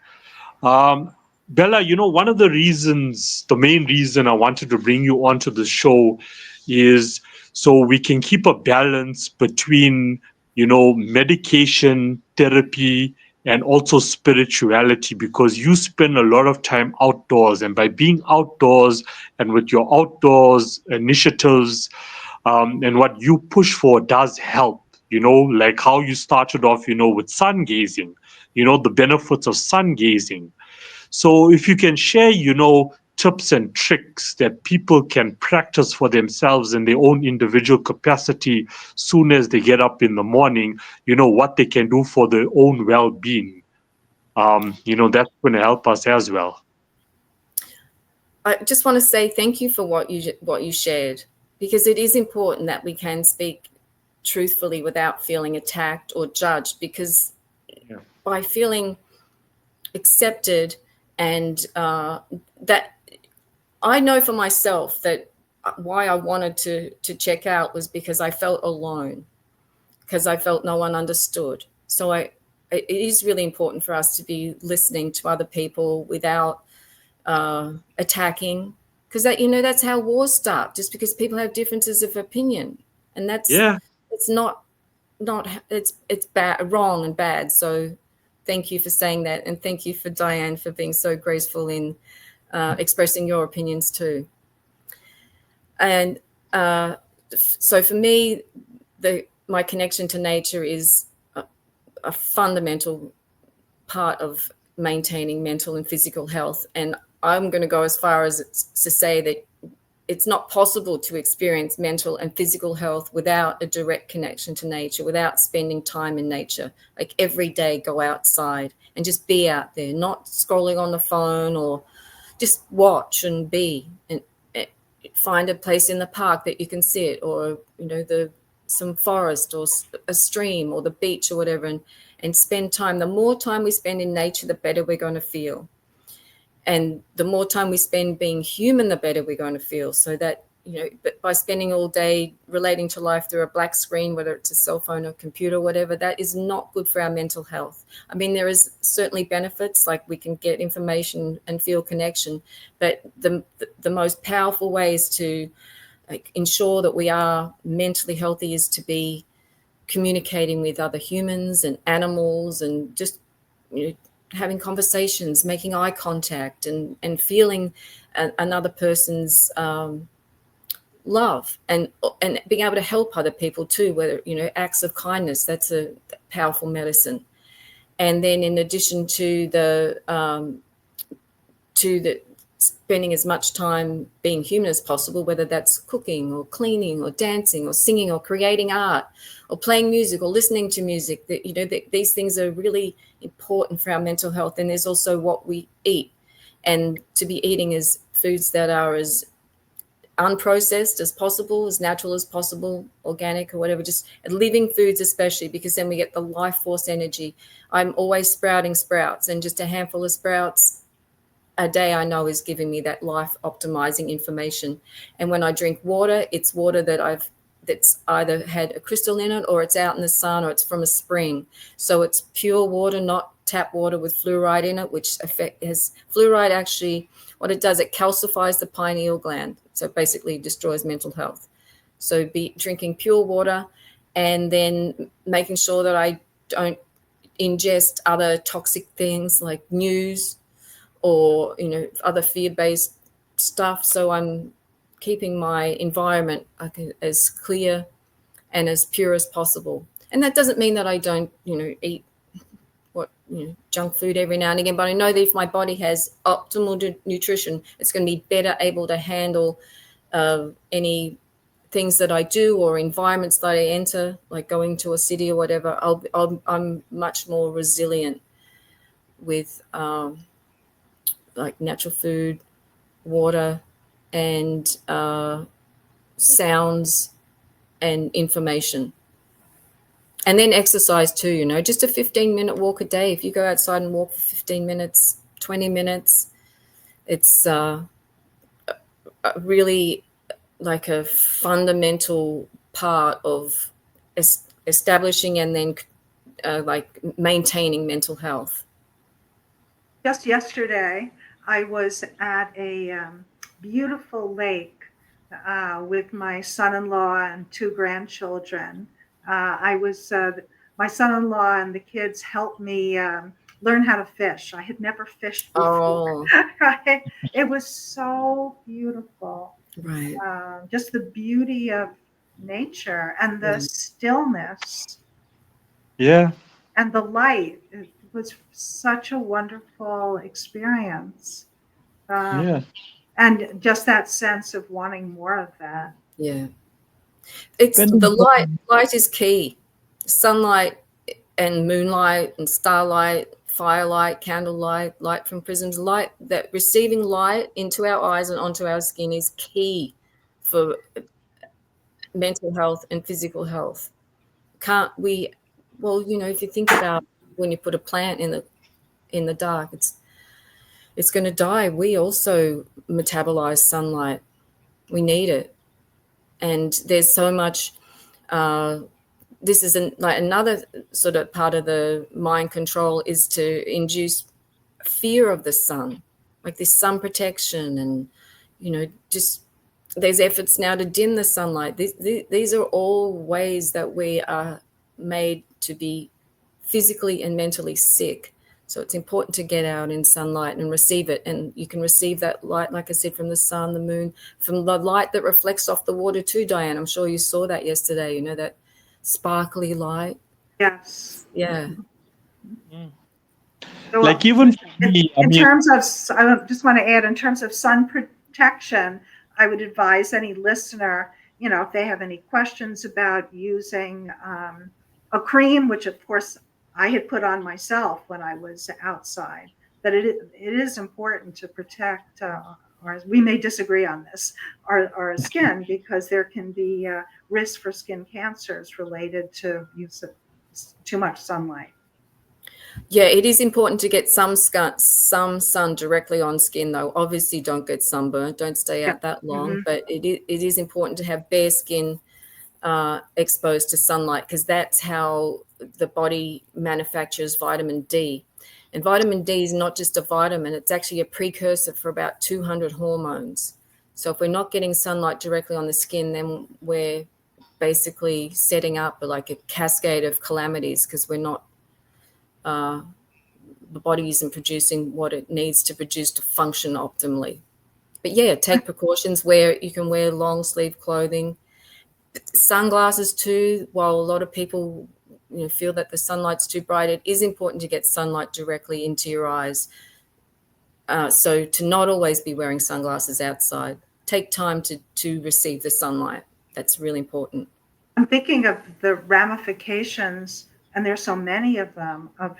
[SPEAKER 2] Um, Bella, one of the main reason I wanted to bring you onto the show is so we can keep a balance between, medication, therapy, and also spirituality, because you spend a lot of time outdoors. And by being outdoors and with your outdoors initiatives, and what you push for does help, like how you started off, with sun gazing, the benefits of sun gazing. So if you can share, tips and tricks that people can practice for themselves in their own individual capacity soon as they get up in the morning, what they can do for their own well-being. That's going to help us as well.
[SPEAKER 3] I just want to say thank you for what you shared, because it is important that we can speak truthfully without feeling attacked or judged, because by feeling accepted and that I know for myself that why I wanted to check out was because I felt alone, because I felt no one understood. So it is really important for us to be listening to other people without attacking, because that's how wars start, just because people have differences of opinion, and it's not it's bad, wrong and bad. So thank you for saying that, and thank you for Diane for being so graceful in expressing your opinions too. And so for me, my connection to nature is a fundamental part of maintaining mental and physical health. And I'm going to go as far as to say that it's not possible to experience mental and physical health without a direct connection to nature, without spending time in nature. Like every day, go outside and just be out there, not scrolling on the phone, or just watch and be, and find a place in the park that you can sit, or some forest or a stream or the beach or whatever, and spend time. The more time we spend in nature, the better we're going to feel. And the more time we spend being human, the better we're going to feel. So that, but by spending all day relating to life through a black screen, whether it's a cell phone or computer, whatever, that is not good for our mental health. I mean, there is certainly benefits, like we can get information and feel connection, but the most powerful ways to ensure that we are mentally healthy is to be communicating with other humans and animals, and just, you know, having conversations, making eye contact, and feeling another person's love, and being able to help other people too, whether, you know, acts of kindness, that's a powerful medicine. And then in addition to the spending as much time being human as possible, whether that's cooking or cleaning or dancing or singing or creating art or playing music or listening to music, that, you know, that these things are really important for our mental health. And there's also what we eat, and to be eating is foods that are as unprocessed as possible, as natural as possible, organic or whatever, just living foods especially, because then we get the life force energy. I'm always sprouting sprouts, and just a handful of sprouts a day I know is giving me that life optimizing information. And when I drink water, it's water that's either had a crystal in it, or it's out in the sun, or it's from a spring. So it's pure water, not tap water with fluoride in it, which has fluoride. Actually, what it does, it calcifies the pineal gland. So it basically destroys mental health. So be drinking pure water, and then making sure that I don't ingest other toxic things like news or, you know, other fear-based stuff. So I'm keeping my environment as clear and as pure as possible. And that doesn't mean that I don't, you know, eat junk food every now and again, but I know that if my body has optimal nutrition, it's going to be better able to handle any things that I do or environments that I enter, like going to a city or whatever. I'm much more resilient with like natural food, water, and sounds and information. And then exercise too, you know, just a 15-minute walk a day. If you go outside and walk for 15 minutes, 20 minutes, it's really like a fundamental part of establishing and then like maintaining mental health.
[SPEAKER 1] Just yesterday, I was at a beautiful lake with my son-in-law and two grandchildren. My son-in-law and the kids helped me learn how to fish. I had never fished before.
[SPEAKER 3] Oh,
[SPEAKER 1] Right? It was so beautiful.
[SPEAKER 3] right.
[SPEAKER 1] Just the beauty of nature and the stillness.
[SPEAKER 2] Yeah.
[SPEAKER 1] And the light. It was such a wonderful experience.
[SPEAKER 2] Yeah.
[SPEAKER 1] And just that sense of wanting more of that.
[SPEAKER 3] Yeah. It's the light. Light is key. Sunlight and moonlight and starlight, firelight, candlelight, light from prisms, light, that receiving light into our eyes and onto our skin is key for mental health and physical health. Can't we, well, you know, if you think about when you put a plant in the dark, it's going to die. We also metabolize sunlight. We need it. And there's so much this is like another sort of part of the mind control, is to induce fear of the sun, like this sun protection. And, you know, just there's efforts now to dim the sunlight. These are all ways that we are made to be physically and mentally sick. So it's important to get out in sunlight and receive it. And you can receive that light, like I said, from the sun, the moon, from the light that reflects off the water too, Diane. I'm sure you saw that yesterday, you know, that sparkly light.
[SPEAKER 1] Yes.
[SPEAKER 3] Yeah.
[SPEAKER 1] So,
[SPEAKER 2] Like even for me, I
[SPEAKER 1] in
[SPEAKER 2] mean,
[SPEAKER 1] terms of, I just want to add, in terms of sun protection, I would advise any listener, you know, if they have any questions about using a cream, which of course I had put on myself when I was outside, that it is important to protect, or we may disagree on this, our skin, because there can be risk for skin cancers related to use of too much sunlight.
[SPEAKER 3] Yeah, it is important to get some sun directly on skin, though. Obviously, don't get sunburned. Don't stay out that long.
[SPEAKER 1] Mm-hmm.
[SPEAKER 3] But it is important to have bare skin exposed to sunlight, because that's how the body manufactures vitamin D. And vitamin D is not just a vitamin. It's actually a precursor for about 200 hormones. So if we're not getting sunlight directly on the skin, then we're basically setting up like a cascade of calamities because we're not, the body isn't producing what it needs to produce to function optimally. But yeah, take precautions. You can wear long sleeve clothing, sunglasses too. While a lot of people feel that the sunlight's too bright, it is important to get sunlight directly into your eyes. So to not always be wearing sunglasses outside. Take time to receive the sunlight. That's really important.
[SPEAKER 1] I'm thinking of the ramifications, and there's so many of them, of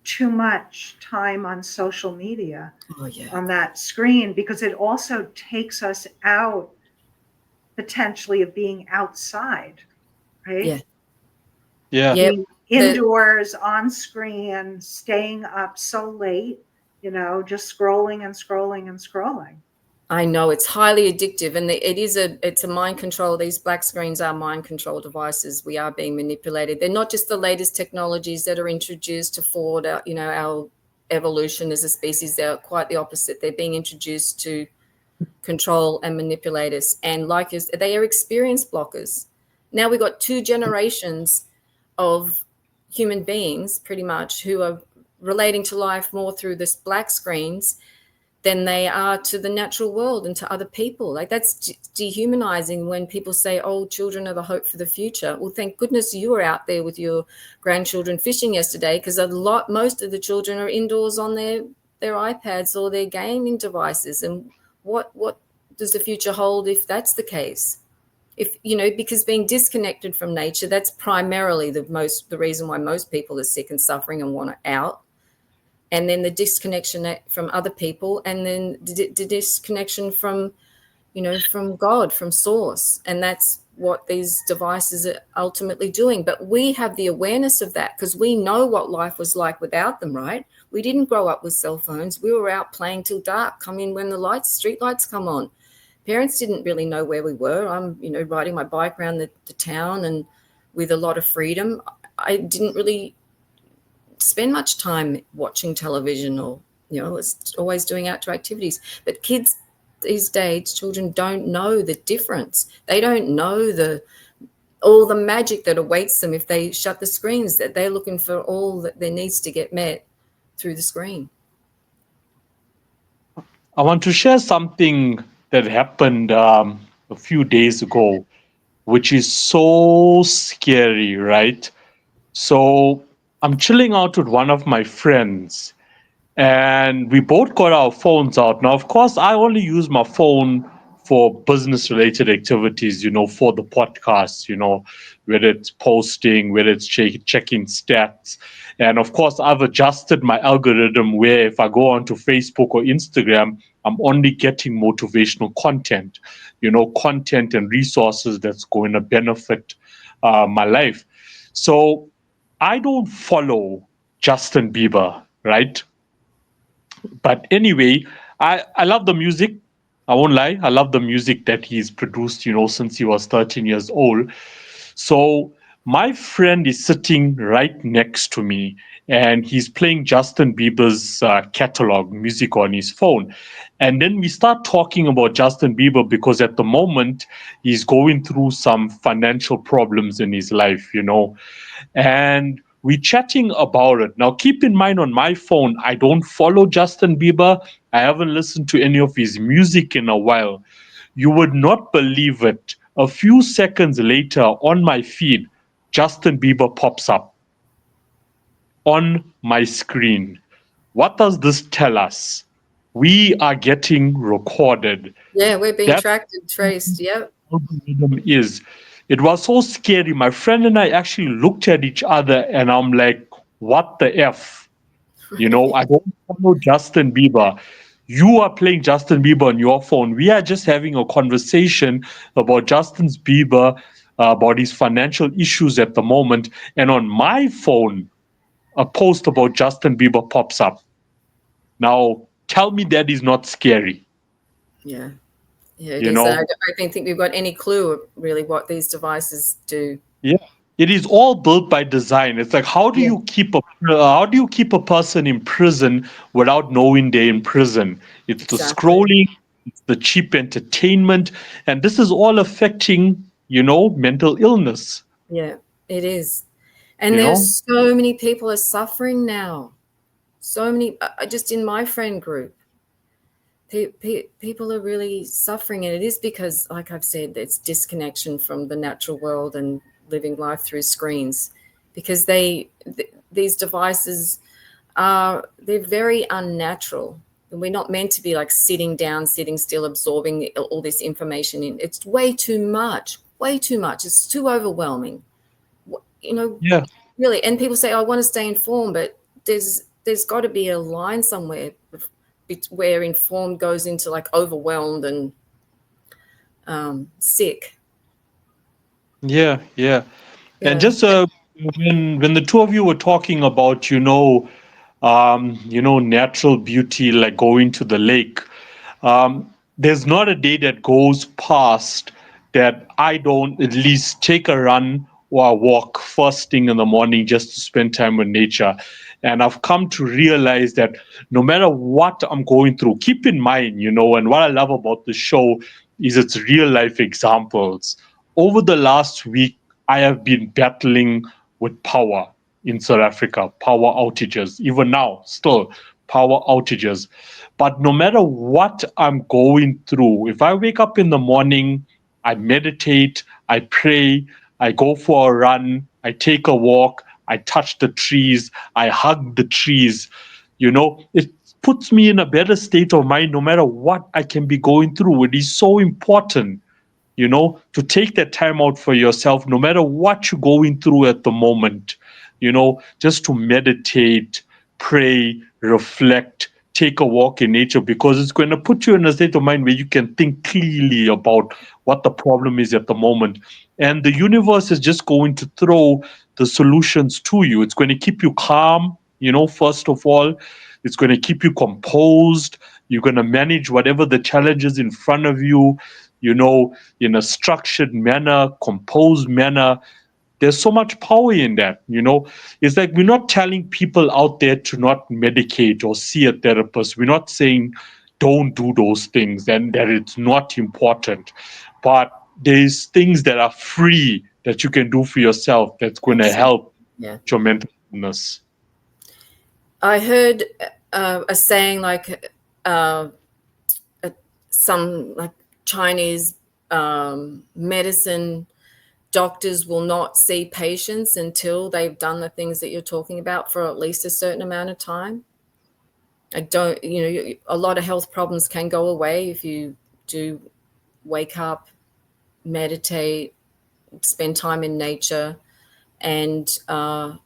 [SPEAKER 1] too much time on social media,
[SPEAKER 3] Oh yeah.
[SPEAKER 1] on that screen, because it also takes us out potentially of being outside, right?
[SPEAKER 3] Yeah.
[SPEAKER 2] Yeah.
[SPEAKER 3] Yep.
[SPEAKER 1] Being indoors on screen, staying up so late, just scrolling and scrolling and scrolling.
[SPEAKER 3] I know it's highly addictive, and it's a mind control. These black screens are mind control devices. We are being manipulated. They're not just the latest technologies that are introduced to forward our evolution as a species. They're quite the opposite. They're being introduced to control and manipulate us. And they are experience blockers. Now we've got 2 generations of human beings pretty much who are relating to life more through this black screens than they are to the natural world and to other people. Like, that's dehumanizing when people say, oh, children are the hope for the future. Well, thank goodness you were out there with your grandchildren fishing yesterday, because most of the children are indoors on their iPads or their gaming devices. And what does the future hold if that's the case? Because being disconnected from nature, that's primarily the reason why most people are sick and suffering and want out. And then the disconnection from other people, and then the disconnection from God, from source. And that's what these devices are ultimately doing. But we have the awareness of that because we know what life was like without them, right? We didn't grow up with cell phones. We were out playing till dark, come in when the street lights come on. Parents didn't really know where we were. I'm, riding my bike around the town and with a lot of freedom. I didn't really spend much time watching television or, was always doing outdoor activities. But kids these days, children don't know the difference. They don't know all the magic that awaits them if they shut the screens, that they're looking for all that their needs to get met through the screen.
[SPEAKER 2] I want to share something that happened a few days ago, which is so scary, right? So I'm chilling out with one of my friends, and we both got our phones out. Now, of course, I only use my phone for business related activities, for the podcast, whether it's posting, whether it's checking stats. And of course, I've adjusted my algorithm where if I go onto Facebook or Instagram, I'm only getting motivational content, content and resources that's going to benefit my life. So I don't follow Justin Bieber, right? But anyway, I love the music. I won't lie. I love the music that he's produced, since he was 13 years old. So my friend is sitting right next to me, and he's playing Justin Bieber's catalog music on his phone. And then we start talking about Justin Bieber because at the moment he's going through some financial problems in his life, and we're chatting about it. Now, keep in mind, on my phone, I don't follow Justin Bieber. I haven't listened to any of his music in a while. You would not believe it. A few seconds later, on my feed, Justin Bieber pops up on my screen. What does this tell us? We are getting recorded.
[SPEAKER 3] Yeah, we're being
[SPEAKER 2] That's
[SPEAKER 3] tracked and traced. Yep.
[SPEAKER 2] algorithm is. It was so scary. My friend and I actually looked at each other, and I'm like, what the F? I don't follow Justin Bieber. You are playing Justin Bieber on your phone. We are just having a conversation about Justin Bieber, about his financial issues at the moment. And on my phone, a post about Justin Bieber pops up. Now, tell me that is not scary.
[SPEAKER 3] Yeah. Yeah, it
[SPEAKER 2] You
[SPEAKER 3] is. I
[SPEAKER 2] know,
[SPEAKER 3] don't think we've got any clue really what these devices do.
[SPEAKER 2] yeah, it is all built by design. It's like how do
[SPEAKER 3] Yeah,
[SPEAKER 2] you keep a person in prison without knowing they're in prison? It's the
[SPEAKER 3] exactly.
[SPEAKER 2] scrolling, it's the cheap entertainment, and this is all affecting mental illness.
[SPEAKER 3] Yeah, it is. And
[SPEAKER 2] you know
[SPEAKER 3] there's so many people are suffering now. So many, just in my friend group, people are really suffering. And it is because, like I've said, it's disconnection from the natural world and living life through screens, because these devices they're very unnatural. And we're not meant to be like sitting down, sitting still, absorbing all this information in. It's way too much, way too much. It's too overwhelming. You know,
[SPEAKER 2] yeah
[SPEAKER 3] really. And people say, "I want to stay informed," but there's got to be a line somewhere where informed goes into like overwhelmed and sick.
[SPEAKER 2] yeah And
[SPEAKER 3] Yeah.
[SPEAKER 2] just when the two of you were talking about, natural beauty, like going to the lake, there's not a day that goes past that I don't at least take a run or a walk first thing in the morning just to spend time with nature. And I've come to realize that no matter what I'm going through, keep in mind, and what I love about the show is its real life examples. Over the last week, I have been battling with power in South Africa, power outages, even now, still power outages. But no matter what I'm going through, if I wake up in the morning, I meditate, I pray, I go for a run, I take a walk, I touch the trees, I hug the trees, it puts me in a better state of mind no matter what I can be going through. It is so important to take that time out for yourself, no matter what you're going through at the moment, just to meditate, pray, reflect, take a walk in nature, because it's going to put you in a state of mind where you can think clearly about what the problem is at the moment. And the universe is just going to throw the solutions to you. It's going to keep you calm, first of all. It's going to keep you composed. You're going to manage whatever the challenges in front of you, in a structured manner, composed manner. There's so much power in that. It's like we're not telling people out there to not medicate or see a therapist. We're not saying don't do those things and that it's not important. But there's things that are free that you can do for yourself that's going to
[SPEAKER 3] Absolutely.
[SPEAKER 2] help
[SPEAKER 3] Yeah.
[SPEAKER 2] your mental illness.
[SPEAKER 3] I heard a saying like some like Chinese medicine doctors will not see patients until they've done the things that you're talking about for at least a certain amount of time. I don't, a lot of health problems can go away if you do wake up, meditate, spend time in nature, and that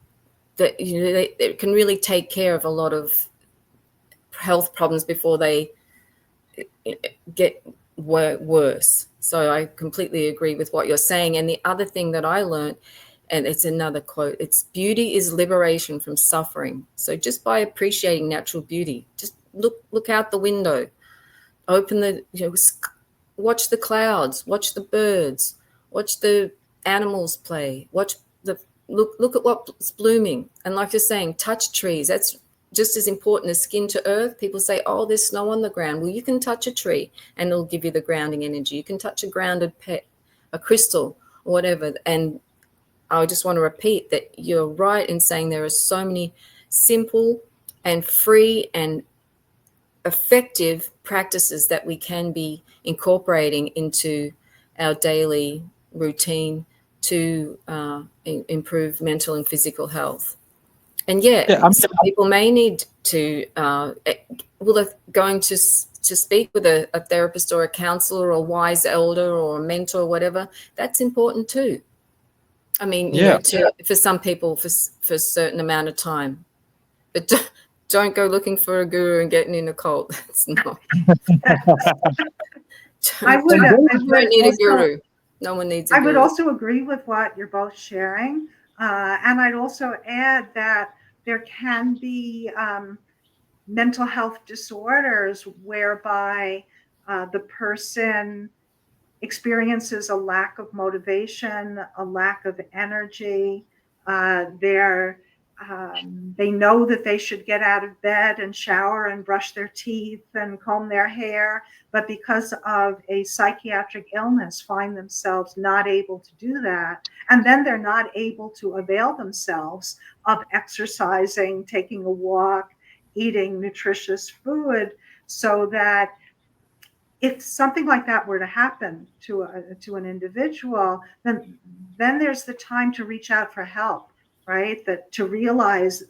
[SPEAKER 3] they can really take care of a lot of health problems before they get worse. So I completely agree with what you're saying. And the other thing that I learned, and it's another quote, it's beauty is liberation from suffering. So just by appreciating natural beauty, just look out the window, open the, watch the clouds, watch the birds, watch the animals play, watch the, look at what's blooming. And like you're saying, touch trees. That's just as important as skin to earth. People say, oh, there's snow on the ground. Well, you can touch a tree and it'll give you the grounding energy. You can touch a grounded pet, a crystal, or whatever. And I just want to repeat that you're right in saying there are so many simple and free and effective practices that we can be incorporating into our daily routine to improve mental and physical health. And some people may need to, going to speak with a therapist or a counselor or a wise elder or a mentor or whatever, that's important too. I mean, for some people for a certain amount of time, but don't go looking for a guru and getting in a cult. That's not.
[SPEAKER 1] I would
[SPEAKER 3] don't need a guru. No one needs a guru.
[SPEAKER 1] I would also agree with what you're both sharing. And I'd also add that there can be mental health disorders whereby the person experiences a lack of motivation, a lack of energy. They're They know that they should get out of bed and shower and brush their teeth and comb their hair, but because of a psychiatric illness, find themselves not able to do that. And then they're not able to avail themselves of exercising, taking a walk, eating nutritious food, so that if something like that were to happen to an individual, then there's the time to reach out for help, right? That to realize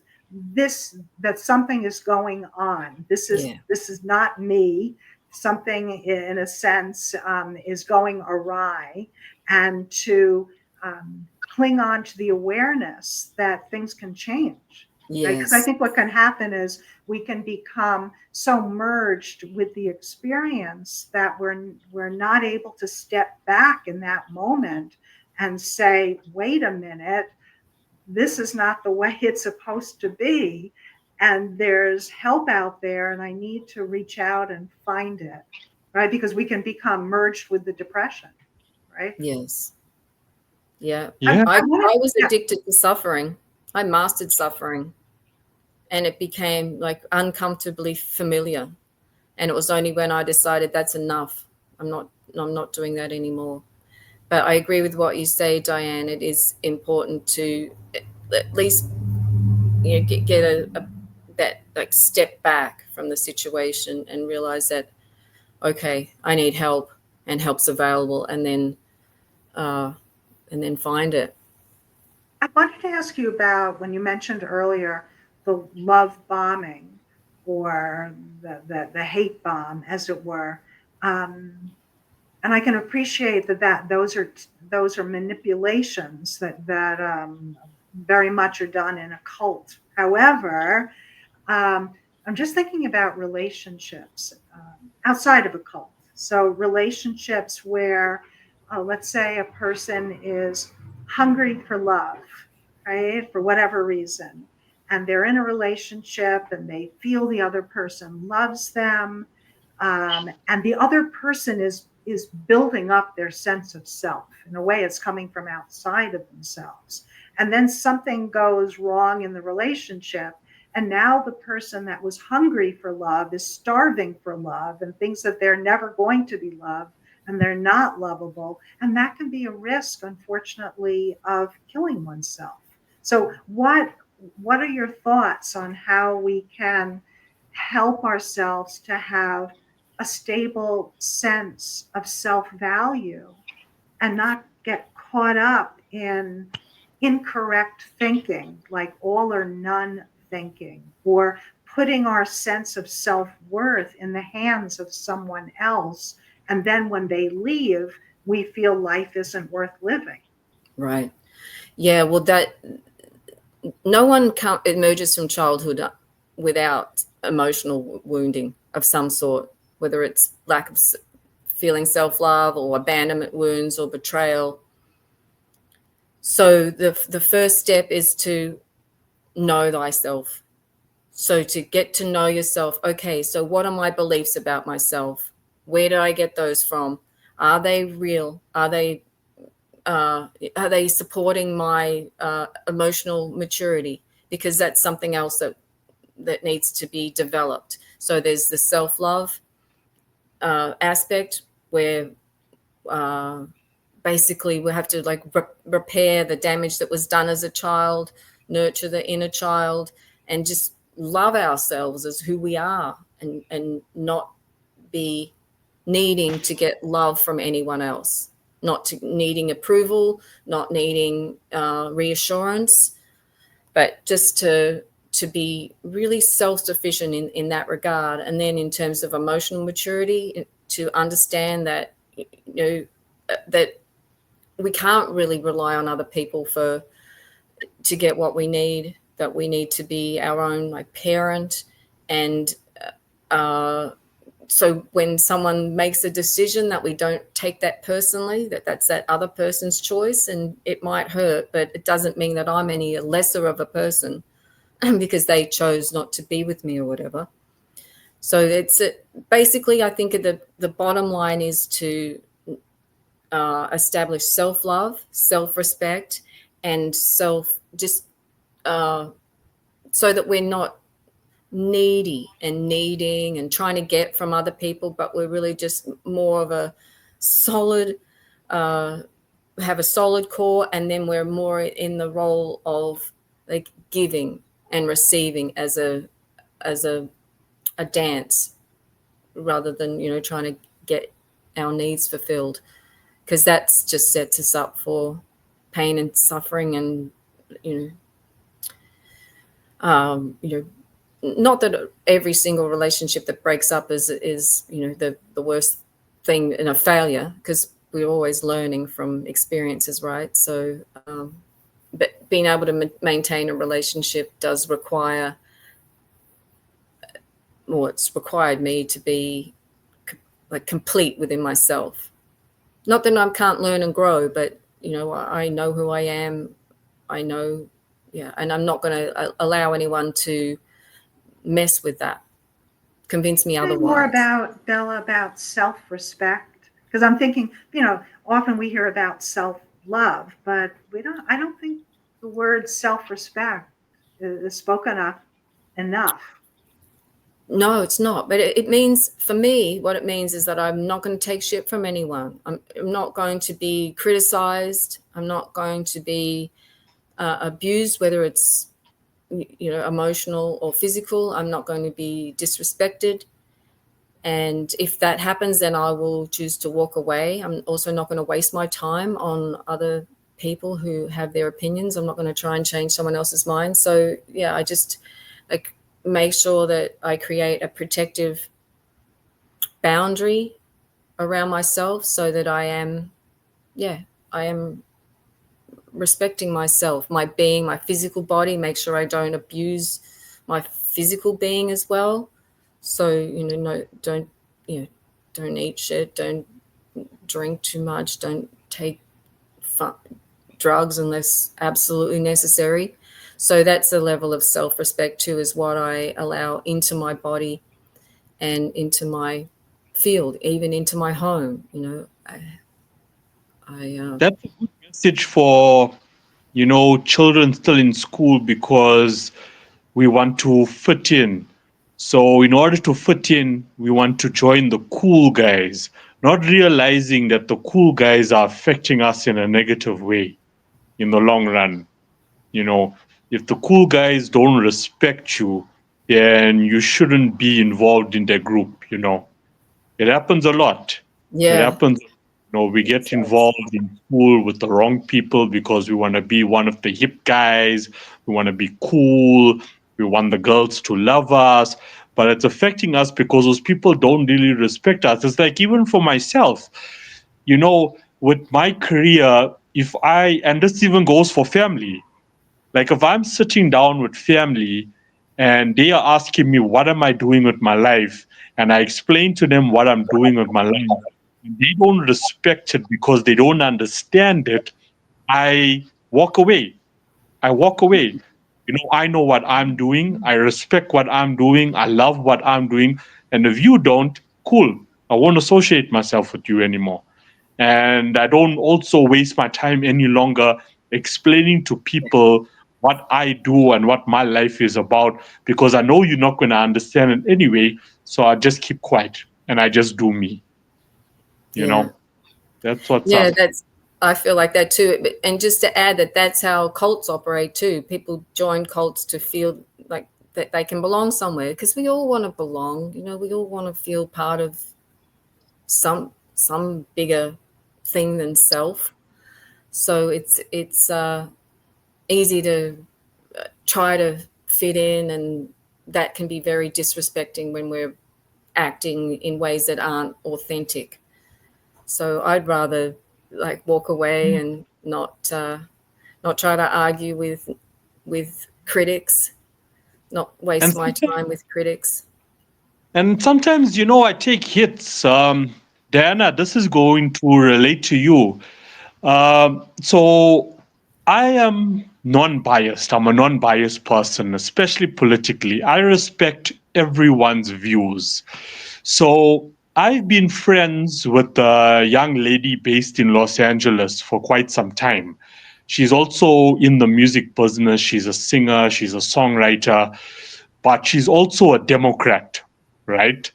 [SPEAKER 1] that something is going on. This is not me. Something, in a sense, is going awry, and to cling on to the awareness that things can change. Right? Because I think what can happen is we can become so merged with the experience that we're not able to step back in that moment and say, wait a minute, this is not the way it's supposed to be. And there's help out there, and I need to reach out and find it, right? Because we can become merged with the depression, right?
[SPEAKER 3] Yes. Yeah.
[SPEAKER 2] Yeah.
[SPEAKER 3] I was addicted to suffering. I mastered suffering. And it became like uncomfortably familiar. And it was only when I decided that's enough. I'm not doing that anymore. But I agree with what you say, Diane. It is important to at least, you know, get that like step back from the situation and realize that, okay, I need help and help's available, and then find it.
[SPEAKER 1] I wanted to ask you about when you mentioned earlier the love bombing, or the hate bomb, as it were. And I can appreciate that those are manipulations that very much are done in a cult. However, I'm just thinking about relationships outside of a cult. So relationships where, let's say, a person is hungry for love, right, for whatever reason, and they're in a relationship and they feel the other person loves them, and the other person is building up their sense of self. In a way, it's coming from outside of themselves, and then something goes wrong in the relationship, and now the person that was hungry for love is starving for love and thinks that they're never going to be loved and they're not lovable. And that can be a risk, unfortunately, of killing oneself. So what are your thoughts on how we can help ourselves to have a stable sense of self-value and not get caught up in incorrect thinking, like all or none thinking, or putting our sense of self-worth in the hands of someone else, and then when they leave, we feel life isn't worth living?
[SPEAKER 3] Right. Yeah. Well, that no one emerges from childhood without emotional wounding of some sort, whether it's lack of feeling self-love or abandonment wounds or betrayal. So the first step is to know thyself. So to get to know yourself, okay, so what are my beliefs about myself? Where do I get those from? Are they real? Are they supporting my emotional maturity? Because that's something else that needs to be developed. So there's the self-love aspect where basically we have to like repair the damage that was done as a child, nurture the inner child, and just love ourselves as who we are, and not be needing to get love from anyone else, not needing approval, not needing reassurance, but just to be really self-sufficient in that regard. And then in terms of emotional maturity, to understand that, you know, that we can't really rely on other people to get what we need, that we need to be our own like parent. And so when someone makes a decision, that we don't take that personally, that's that other person's choice, and it might hurt, but it doesn't mean that I'm any lesser of a person because they chose not to be with me or whatever. So it's basically, I think the bottom line is to establish self-love, self-respect, and so that we're not needy and needing and trying to get from other people, but we're really just more of a solid, have a solid core, and then we're more in the role of like giving and receiving as a dance, rather than trying to get our needs fulfilled, because that's just sets us up for pain and suffering. And you know not that every single relationship that breaks up is the worst thing in a failure, because we're always learning from experiences, right? So but being able to maintain a relationship does require, well, it's required me to be like complete within myself. Not that I can't learn and grow, but I know who I am. I know, yeah, and I'm not going to allow anyone to mess with that, convince me
[SPEAKER 1] Think more
[SPEAKER 3] otherwise.
[SPEAKER 1] about, Bella, about self-respect, because I'm thinking, often we hear about self-love, but I don't think the word self-respect is spoken of enough.
[SPEAKER 3] No, it's not. But it means, for me, what it means is that I'm not going to take shit from anyone. I'm not going to be criticized. I'm not going to be abused, whether it's emotional or physical. I'm not going to be disrespected. And if that happens, then I will choose to walk away. I'm also not going to waste my time on other people who have their opinions. I'm not going to try and change someone else's mind. So yeah, I just like make sure that I create a protective boundary around myself, so that I am respecting myself, my being, my physical body. Make sure I don't abuse my physical being as well. So no, don't eat shit, don't drink too much, don't take drugs unless absolutely necessary. So that's a level of self-respect too, is what I allow into my body and into my field, even into my home.
[SPEAKER 2] That's a good message for, children still in school, because we want to fit in. So, in order to fit in, we want to join the cool guys, not realizing that the cool guys are affecting us in a negative way in the long run. You know, if the cool guys don't respect you, then you shouldn't be involved in their group. It happens a lot. It
[SPEAKER 3] Yeah,
[SPEAKER 2] happens. We get involved in school with the wrong people because we want to be one of the hip guys. We want to be cool. We want the girls to love us. But it's affecting us because those people don't really respect us. It's like, even for myself, with my career, and this even goes for family, like if I'm sitting down with family and they are asking me what am I doing with my life, and I explain to them what I'm doing with my life, and they don't respect it because they don't understand it, I walk away. I walk away. I know what I'm doing. I respect what I'm doing. I love what I'm doing. And if you don't, cool. I won't associate myself with you anymore. And I don't also waste my time any longer explaining to people what I do and what my life is about, because I know you're not going to understand it anyway. So I just keep quiet and I just do me. You
[SPEAKER 3] yeah.
[SPEAKER 2] know, that's what's
[SPEAKER 3] Yeah,
[SPEAKER 2] up.
[SPEAKER 3] I feel like that too. And just to add that that's how cults operate too. People join cults to feel like that they can belong somewhere, because we all want to belong. We all want to feel part of some bigger thing than self. So it's easy to try to fit in, and that can be very disrespecting when we're acting in ways that aren't authentic. So I'd rather like walk away and not try to argue with critics, not
[SPEAKER 2] And
[SPEAKER 3] waste my
[SPEAKER 2] sometimes,
[SPEAKER 3] time with critics.
[SPEAKER 2] I take hits. Diana, this is going to relate to you. So I am non-biased. I'm a non-biased person, especially politically. I respect everyone's views. So I've been friends with a young lady based in Los Angeles for quite some time. She's also in the music business. She's a singer, she's a songwriter, but she's also a Democrat, right?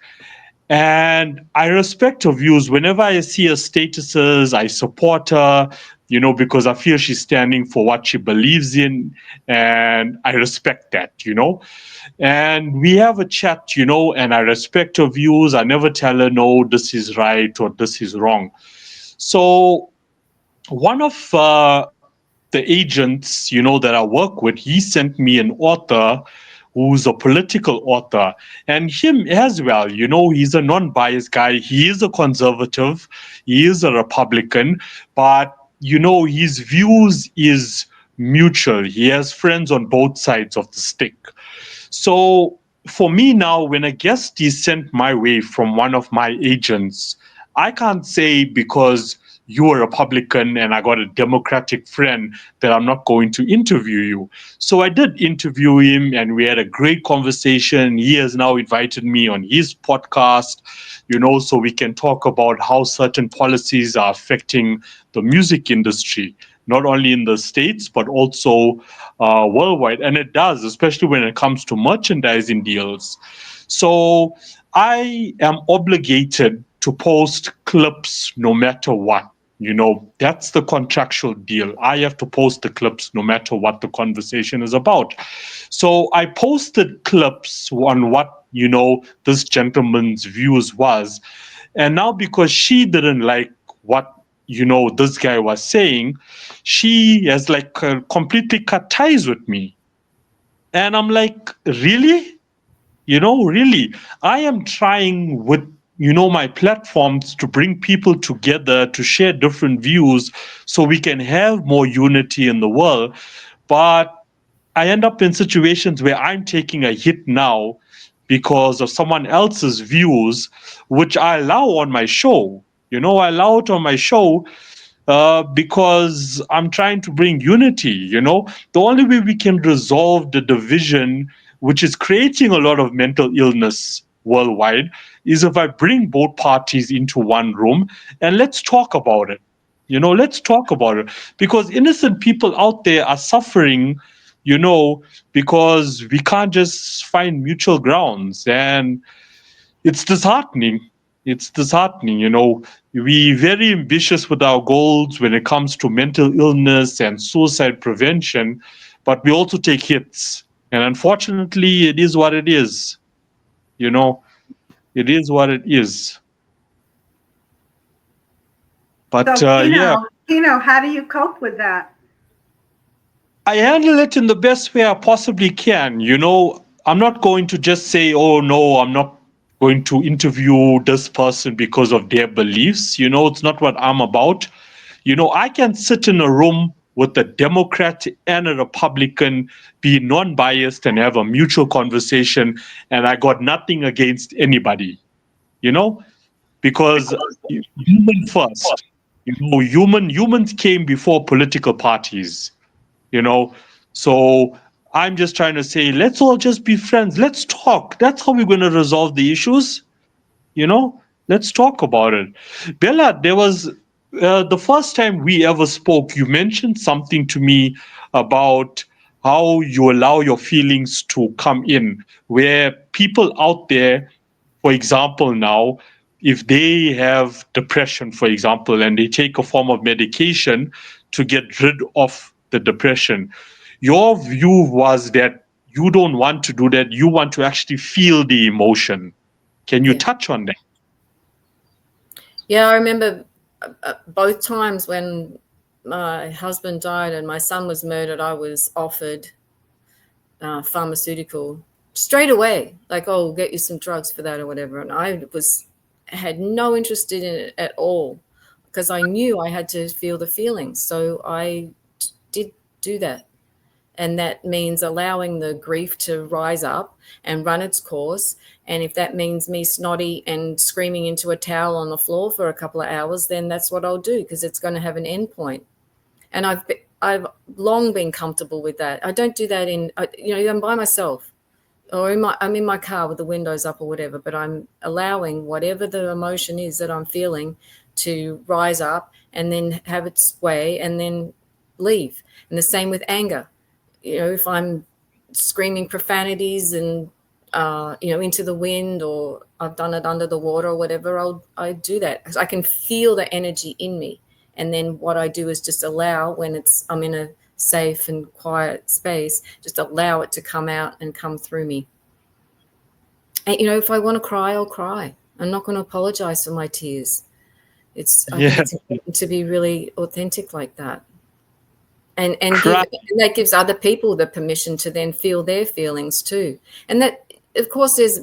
[SPEAKER 2] And I respect her views. Whenever I see her statuses, I support her, because I feel she's standing for what she believes in, and I respect that. And we have a chat, and I respect her views. I never tell her, no, this is right or this is wrong. So one of the agents, that I work with, he sent me an author who's a political author, and him as well. He's a non-biased guy. He is a conservative. He is a Republican, but his views is mutual. He has friends on both sides of the stick. So for me now, when a guest is sent my way from one of my agents, I can't say because you're a Republican and I got a Democratic friend that I'm not going to interview you. So I did interview him and we had a great conversation. He has now invited me on his podcast, so we can talk about how certain policies are affecting the music industry, not only in the States, but also worldwide. And it does, especially when it comes to merchandising deals. So I am obligated to post clips no matter what. That's the contractual deal. I have to post the clips no matter what the conversation is about. So I posted clips on what, this gentleman's views was. And now because she didn't like what, this guy was saying, she has like completely cut ties with me. And I'm like, really? Really, I am trying with my platforms to bring people together to share different views so we can have more unity in the world. But I end up in situations where I'm taking a hit now because of someone else's views, which I allow on my show. I allow it on my show because I'm trying to bring unity. The only way we can resolve the division, which is creating a lot of mental illness worldwide, is if I bring both parties into one room and let's talk about it. Let's talk about it because innocent people out there are suffering, because we can't just find mutual grounds. And it's disheartening. It's disheartening. We're very ambitious with our goals when it comes to mental illness and suicide prevention, but we also take hits. And unfortunately, it is what it is. You know, it is what it is. But
[SPEAKER 1] So,
[SPEAKER 2] yeah,
[SPEAKER 1] How do you cope with that?
[SPEAKER 2] I handle it in the best way I possibly can. I'm not going to just say, oh, no, I'm not going to interview this person because of their beliefs. It's not what I'm about. I can sit in a room with a Democrat and a Republican, be non biased, and have a mutual conversation. And I got nothing against anybody, you know, because human first. Humans came before political parties you know so I'm just trying to say, let's all just be friends, let's talk. That's how we're going to resolve the issues. you know let's talk about it. Bella, there was the first time we ever spoke, you mentioned something to me about how you allow your feelings to come in, where people out there, for example, now, if they have depression, for example, and they take a form of medication to get rid of the depression, your view was that you don't want to do that. You want to actually feel the emotion. Can you
[SPEAKER 3] Yeah.
[SPEAKER 2] touch on that?
[SPEAKER 3] Yeah, I remember both times when my husband died and my son was murdered, I was offered pharmaceutical straight away, like, oh, we'll get you some drugs for that or whatever. And I had no interest in it at all because I knew I had to feel the feelings. So I did do that. And that means allowing the grief to rise up and run its course. And if that means me snotty and screaming into a towel on the floor for a couple of hours, then that's what I'll do because it's going to have an end point. And I've long been comfortable with that. I don't do that I'm by myself or I'm in my car with the windows up or whatever, but I'm allowing whatever the emotion is that I'm feeling to rise up and then have its way and then leave. And the same with anger. If I'm screaming profanities and into the wind, or I've done it under the water or whatever, I do that because I can feel the energy in me. And then what I do is just allow, when I'm in a safe and quiet space, just allow it to come out and come through me. And if I want to cry, I'll cry. I'm not going to apologize for my tears. I think it's important to be really authentic like that. And that gives other people the permission to then feel their feelings too. And that, of course, there's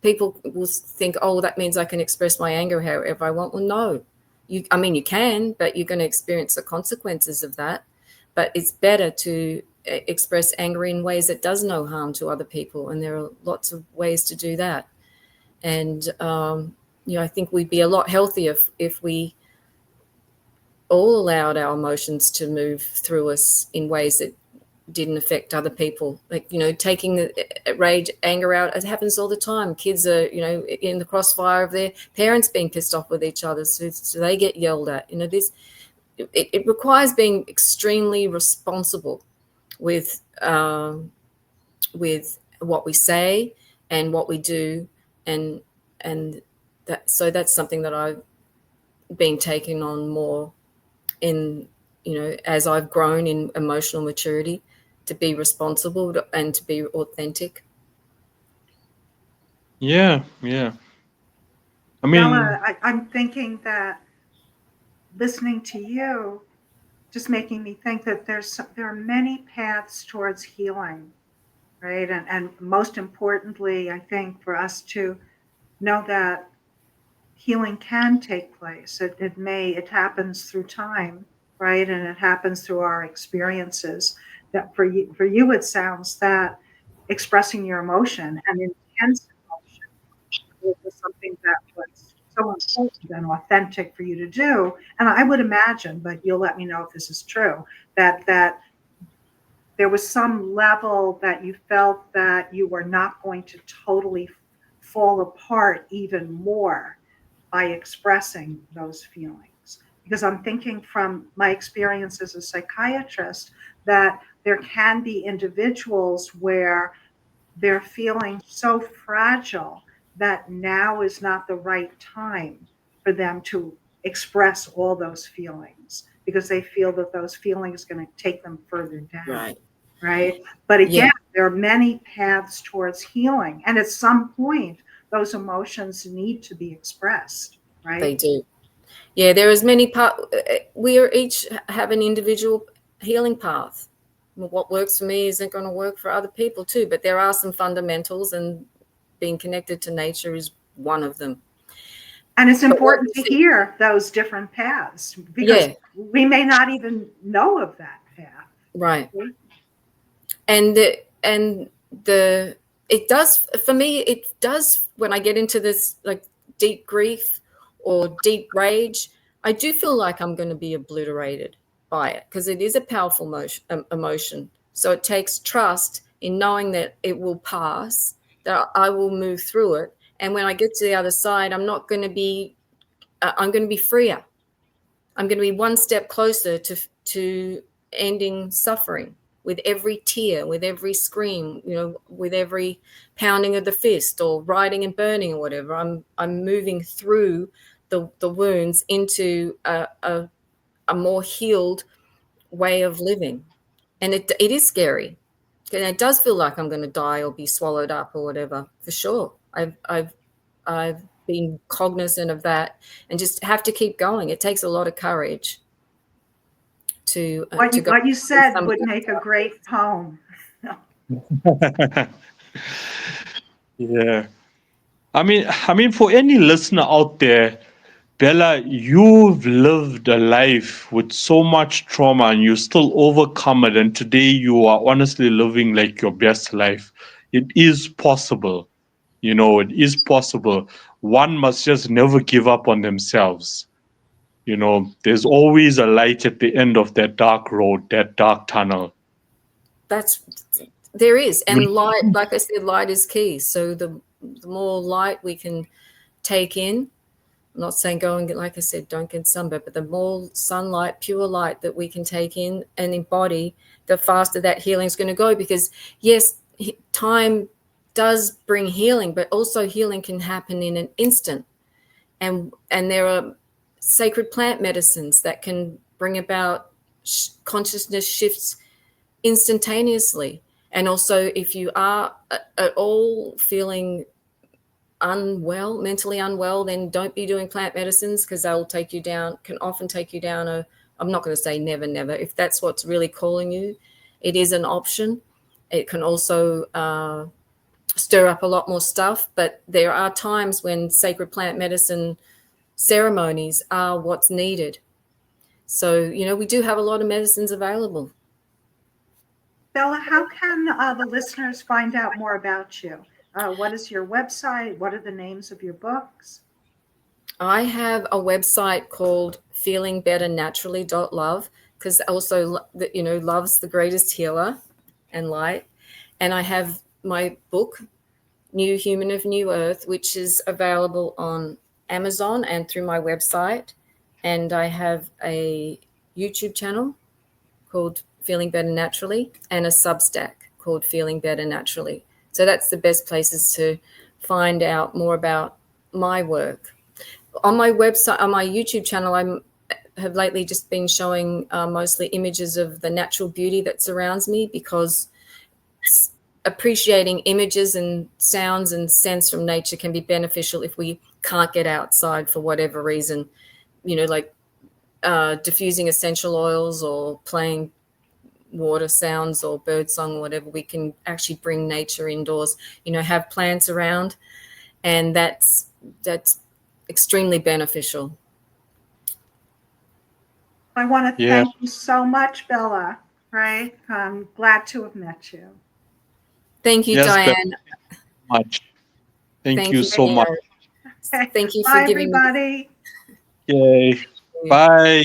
[SPEAKER 3] people will think, oh, that means I can express my anger however I want. Well, no, you can, but you're going to experience the consequences of that. But it's better to express anger in ways that does no harm to other people. And there are lots of ways to do that. And, I think we'd be a lot healthier if we all allowed our emotions to move through us in ways that didn't affect other people. Like, taking the rage, anger out, it happens all the time. Kids are, in the crossfire of their parents being pissed off with each other, so they get yelled at. It requires being extremely responsible with what we say and what we do, and that's something that I've been taking on more in, as I've grown in emotional maturity, to be responsible and to be authentic.
[SPEAKER 2] Yeah. I mean,
[SPEAKER 1] Bella, I'm thinking that listening to you just making me think that there are many paths towards healing, right? And most importantly, I think for us to know that healing can take place. It happens through time, right? And it happens through our experiences. That for you, it sounds that expressing your emotion and intense emotion was something that was so important and authentic for you to do. And I would imagine, but you'll let me know if this is true, that there was some level that you felt that you were not going to totally fall apart even more by expressing those feelings. Because I'm thinking from my experience as a psychiatrist that there can be individuals where they're feeling so fragile that now is not the right time for them to express all those feelings because they feel that those feelings are going to take them further down. Right. But again, there are many paths towards healing. And at some point, those emotions need to be expressed. Right.
[SPEAKER 3] They do. Yeah, there is many we are each have an individual healing path. What works for me isn't going to work for other people too, but there are some fundamentals, and being connected to nature is one of them.
[SPEAKER 1] And it's important to hear those different paths because we may not even know of that path.
[SPEAKER 3] Right. And it does, for me, it does, when I get into this like deep grief or deep rage, I do feel like I'm going to be obliterated by it because it is a powerful emotion. So it takes trust in knowing that it will pass, that I will move through it. And when I get to the other side, I'm going to be freer. I'm going to be one step closer to ending suffering. With every tear, with every scream, with every pounding of the fist or writing and burning or whatever, I'm moving through the wounds into a more healed way of living. And it is scary. And it does feel like I'm going to die or be swallowed up or whatever, for sure. I've been cognizant of that and just have to keep going. It takes a lot of courage.
[SPEAKER 1] What you said would make a great poem.
[SPEAKER 2] Yeah. I mean, for any listener out there, Bella, you've lived a life with so much trauma and you still overcome it. And today you are honestly living like your best life. It is possible. It is possible. One must just never give up on themselves. There's always a light at the end of that dark road, that dark tunnel.
[SPEAKER 3] There is. And light, like I said, light is key. So the more light we can take in, I'm not saying go and get, like I said, don't get sunburned, but the more sunlight, pure light that we can take in and embody, the faster that healing is going to go. Because yes, time does bring healing, but also healing can happen in an instant. And there are sacred plant medicines that can bring about consciousness shifts instantaneously. And also, if you are at all feeling unwell, mentally unwell, then don't be doing plant medicines, because they'll take you down, can often take you down I'm not going to say never, if that's what's really calling you, it is an option. It can also stir up a lot more stuff, but there are times when sacred plant medicine ceremonies are what's needed. So, we do have a lot of medicines available.
[SPEAKER 1] Bella, how can the listeners find out more about you? What is your website? What are the names of your books?
[SPEAKER 3] I have a website called feelingbetternaturally.love, because also, love's the greatest healer and light. And I have my book, New Human of New Earth, which is available on Amazon and through my website. And I have a YouTube channel called Feeling Better Naturally and a Substack called Feeling Better Naturally. So that's the best places to find out more about my work. On my website, on my YouTube channel, I have lately just been showing mostly images of the natural beauty that surrounds me, because appreciating images and sounds and scents from nature can be beneficial if we can't get outside for whatever reason, like diffusing essential oils or playing water sounds or bird song or whatever. We can actually bring nature indoors, have plants around, and that's extremely beneficial.
[SPEAKER 1] I want to thank you so much, Bella, right? I'm glad to have met you.
[SPEAKER 3] Thank you, Diane.
[SPEAKER 2] Much. Thank you so much.
[SPEAKER 3] Thank you for
[SPEAKER 1] Bye,
[SPEAKER 3] giving
[SPEAKER 1] everybody.
[SPEAKER 2] Yay. Bye.